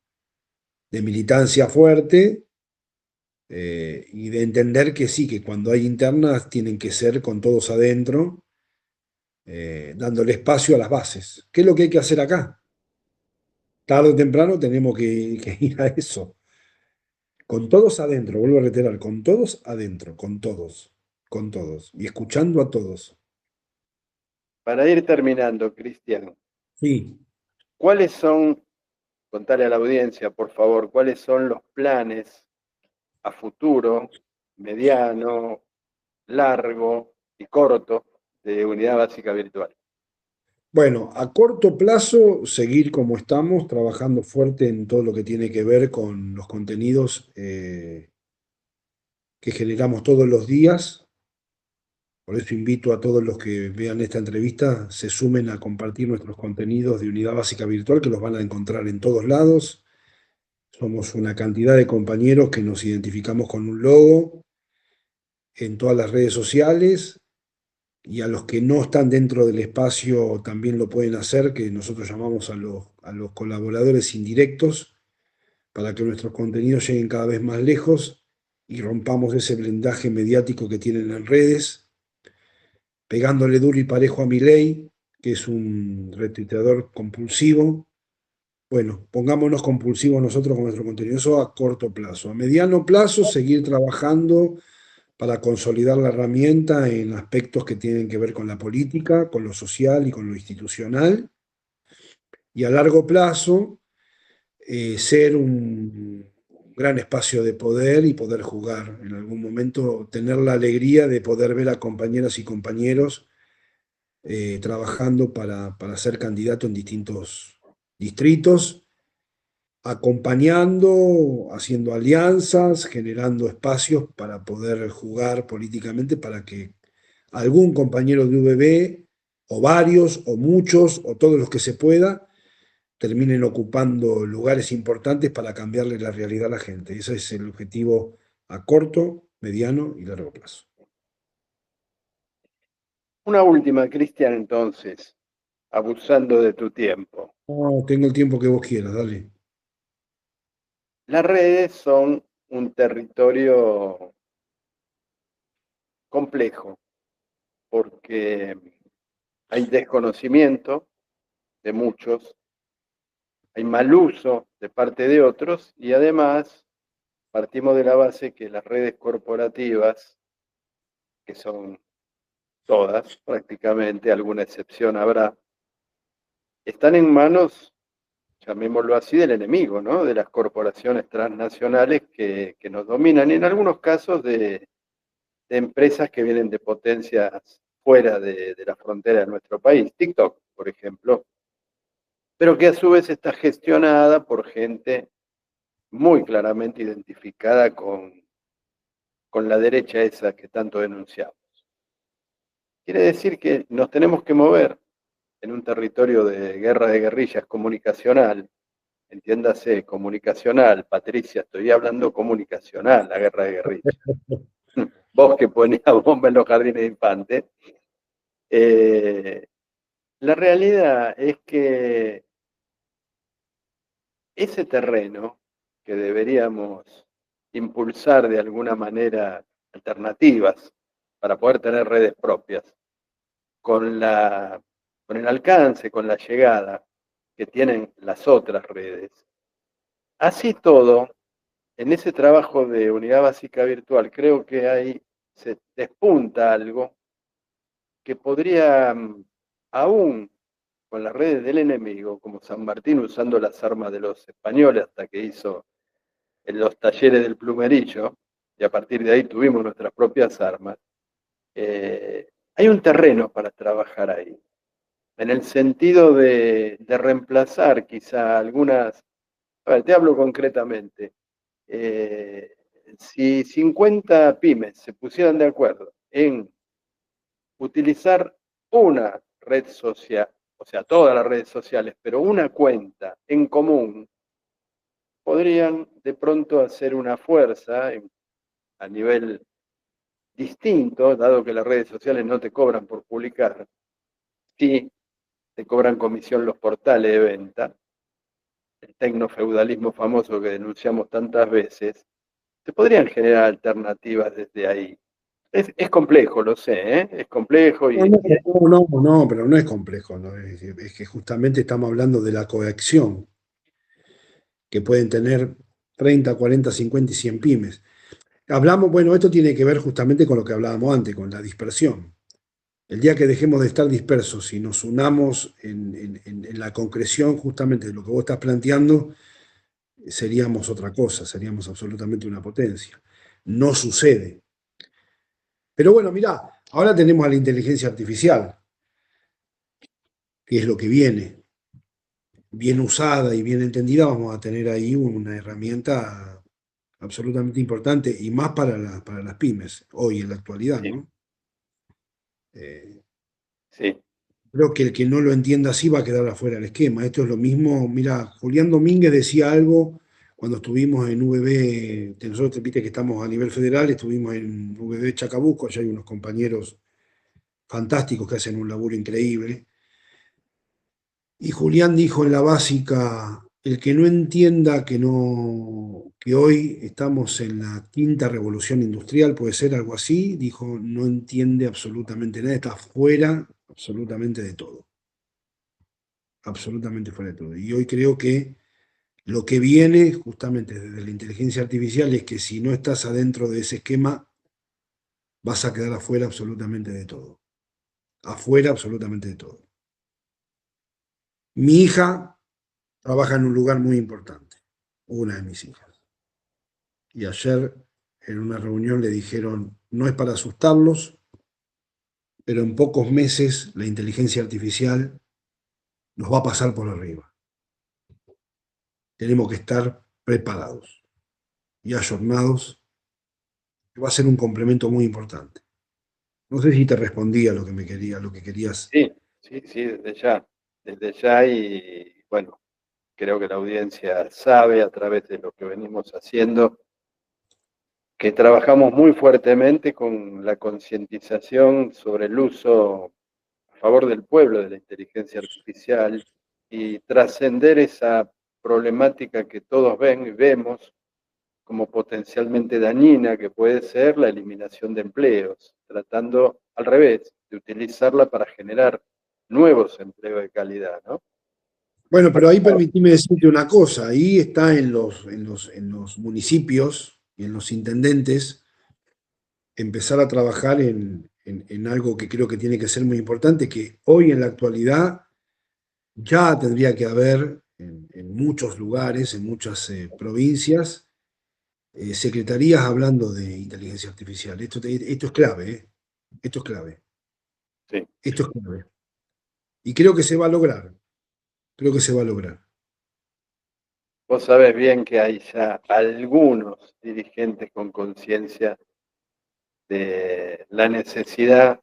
de militancia fuerte y de entender que sí, que cuando hay internas tienen que ser con todos adentro, dándole espacio a las bases. ¿Qué es lo que hay que hacer acá? Tarde o temprano tenemos que ir a eso. Con todos adentro, vuelvo a reiterar, con todos adentro, con todos, y escuchando a todos. Para ir terminando, Cristian, Sí, ¿cuáles son, contale a la audiencia, por favor, cuáles son los planes a futuro, mediano, largo y corto de Unidad Básica Virtual? bueno, a corto plazo, seguir como estamos, trabajando fuerte en todo lo que tiene que ver con los contenidos que generamos todos los días. Por eso invito a todos los que vean esta entrevista, se sumen a compartir nuestros contenidos de Unidad Básica Virtual, que los van a encontrar en todos lados. Somos una cantidad de compañeros que nos identificamos con un logo en todas las redes sociales y a los que no están dentro del espacio también lo pueden hacer, que nosotros llamamos a los colaboradores indirectos, para que nuestros contenidos lleguen cada vez más lejos y rompamos ese blindaje mediático que tienen en redes, pegándole duro y parejo a Milei, que es un retuiteador compulsivo. Bueno, pongámonos compulsivos nosotros con nuestro contenido, eso a corto plazo. A mediano plazo, seguir trabajando para consolidar la herramienta en aspectos que tienen que ver con la política, con lo social y con lo institucional. Y a largo plazo, ser un gran espacio de poder y poder jugar. En algún momento, tener la alegría de poder ver a compañeras y compañeros trabajando para ser candidato en distintos distritos, acompañando, haciendo alianzas, generando espacios para poder jugar políticamente para que algún compañero de UBB, o varios, o muchos, o todos los que se pueda, terminen ocupando lugares importantes para cambiarle la realidad a la gente. Ese es el objetivo a corto, mediano y largo plazo. Una última, Cristian, entonces, abusando de tu tiempo. No, tengo el tiempo que vos quieras, dale. Las redes son un territorio complejo porque hay desconocimiento de muchos, hay mal uso de parte de otros y además partimos de la base que las redes corporativas, que son todas prácticamente, alguna excepción habrá, están en manos, llamémoslo así, del enemigo, ¿no? De las corporaciones transnacionales que nos dominan y en algunos casos de empresas que vienen de potencias fuera de la frontera de nuestro país. TikTok, por ejemplo, pero que a su vez está gestionada por gente muy claramente identificada con la derecha esa que tanto denunciamos. Quiere decir que nos tenemos que mover en un territorio de guerra de guerrillas comunicacional, entiéndase comunicacional, Patricia, estoy hablando comunicacional, la guerra de guerrillas. Vos que ponías bomba en los jardines de infantes. La realidad es que ese terreno que deberíamos impulsar de alguna manera alternativas para poder tener redes propias, con, la, con el alcance, con la llegada que tienen las otras redes. Así todo, en ese trabajo de unidad básica virtual, creo que ahí se despunta algo que podría, aún con las redes del enemigo, como San Martín usando las armas de los españoles hasta que hizo en los talleres del plumerillo, y a partir de ahí tuvimos nuestras propias armas, hay un terreno para trabajar ahí, en el sentido de reemplazar quizá algunas, a ver, te hablo concretamente, eh, si 50 pymes se pusieran de acuerdo en utilizar una red social, o sea, todas las redes sociales, pero una cuenta en común, podrían de pronto hacer una fuerza a nivel distinto, dado que las redes sociales no te cobran por publicar, sí te cobran comisión los portales de venta, el tecnofeudalismo famoso que denunciamos tantas veces, se podrían generar alternativas desde ahí. Es complejo, lo sé, ¿eh? Es complejo No, y no, no, no, pero no es complejo, ¿no? Es que justamente estamos hablando de la coacción, que pueden tener 30, 40, 50 y 100 pymes. Hablamos, bueno, esto tiene que ver justamente con lo que hablábamos antes, con la dispersión. El día que dejemos de estar dispersos y nos unamos en la concreción justamente de lo que vos estás planteando, seríamos otra cosa, seríamos absolutamente una potencia. No sucede. Pero bueno, mirá, ahora tenemos a la inteligencia artificial, que es lo que viene. Bien usada y bien entendida, vamos a tener ahí una herramienta absolutamente importante y más para las pymes, hoy en la actualidad, sí, ¿no? Eh, sí, Creo que el que no lo entienda así va a quedar afuera del esquema. Esto es lo mismo. Mira, Julián Domínguez decía algo cuando estuvimos en VB, nosotros te viste que estamos a nivel federal, estuvimos en VB Chacabuco, allá hay unos compañeros fantásticos que hacen un laburo increíble. Y Julián dijo en la básica, el que no entienda que no, que hoy estamos en la quinta revolución industrial, puede ser algo así, dijo, no entiende absolutamente nada, está fuera absolutamente de todo, absolutamente fuera de todo. Y hoy creo que lo que viene justamente desde la inteligencia artificial es que si no estás adentro de ese esquema, vas a quedar afuera absolutamente de todo, afuera absolutamente de todo. Mi hija trabaja en un lugar muy importante, una de mis hijas. Y ayer en una reunión le dijeron, no es para asustarlos, pero en pocos meses la inteligencia artificial nos va a pasar por arriba. Tenemos que estar preparados y ayornados, que va a ser un complemento muy importante. No sé si te respondí a lo que me quería, lo que querías. sí, sí, sí, desde ya y bueno, creo que la audiencia sabe a través de lo que venimos haciendo que trabajamos muy fuertemente con la concientización sobre el uso a favor del pueblo de la inteligencia artificial y trascender esa problemática que todos ven y vemos como potencialmente dañina, que puede ser la eliminación de empleos, tratando al revés, de utilizarla para generar nuevos empleos de calidad, ¿no? Bueno, pero ahí permitime decirte una cosa, ahí está en los municipios y en los intendentes empezar a trabajar en algo que creo que tiene que ser muy importante, que hoy en la actualidad ya tendría que haber en muchos lugares, en muchas provincias, secretarías hablando de inteligencia artificial. Esto es clave, ¿eh? Esto es clave. Sí. Esto es clave. Y creo que se va a lograr. Creo que se va a lograr. Vos sabés bien que hay ya algunos dirigentes con conciencia de la necesidad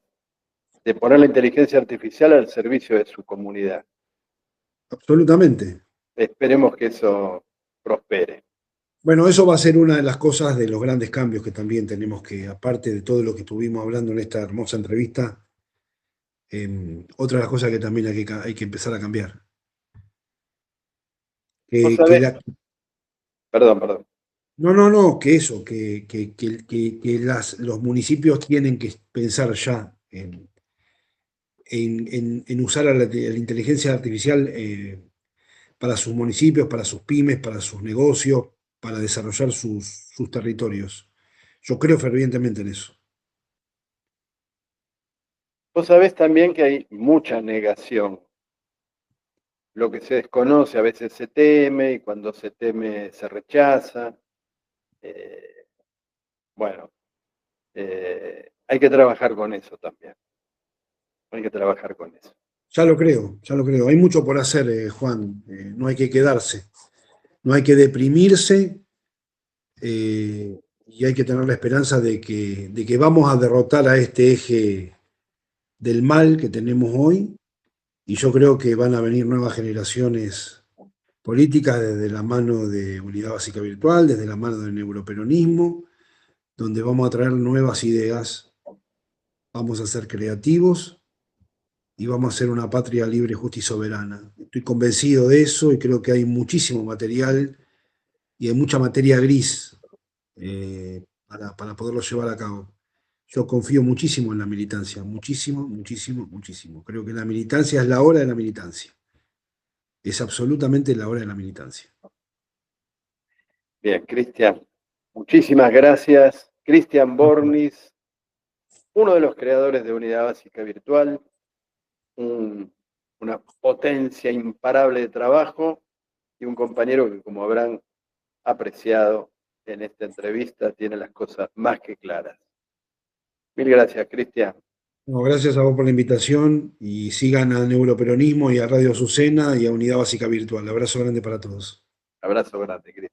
de poner la inteligencia artificial al servicio de su comunidad. Absolutamente. Esperemos que eso prospere. Bueno, eso va a ser una de las cosas de los grandes cambios que también tenemos que, aparte de todo lo que estuvimos hablando en esta hermosa entrevista, otra de las cosas que también hay que empezar a cambiar. Vos Que, que sabés, la- perdón. no, que eso, que los municipios tienen que pensar ya en usar a la inteligencia artificial para sus municipios, para sus pymes, para sus negocios, para desarrollar sus territorios. Yo creo fervientemente en eso. Vos sabés también que hay mucha negación. Lo que se desconoce a veces se teme y cuando se teme se rechaza. Eh, bueno, hay que trabajar con eso también. Hay que trabajar con eso. Ya lo creo, ya lo creo. Hay mucho por hacer, Juan. No hay que quedarse, no hay que deprimirse y hay que tener la esperanza de que vamos a derrotar a este eje del mal que tenemos hoy. Y yo creo que van a venir nuevas generaciones políticas desde la mano de Unidad Básica Virtual, desde la mano del neuroperonismo, donde vamos a traer nuevas ideas, vamos a ser creativos y vamos a ser una patria libre, justa y soberana. Estoy convencido de eso y creo que hay muchísimo material y hay mucha materia gris para poderlo llevar a cabo. Yo confío muchísimo en la militancia, muchísimo, muchísimo, muchísimo. Creo que la militancia es la hora de la militancia. Es absolutamente la hora de la militancia. Bien, Cristian, muchísimas gracias. Cristian Bornis, uno de los creadores de Unidad Básica Virtual, una potencia imparable de trabajo y un compañero que, como habrán apreciado en esta entrevista, tiene las cosas más que claras. Mil gracias, Cristian. No, gracias a vos por la invitación y sigan a Neuroperonismo y a Radio Azucena y a Unidad Básica Virtual. Abrazo grande para todos. Abrazo grande, Cristian.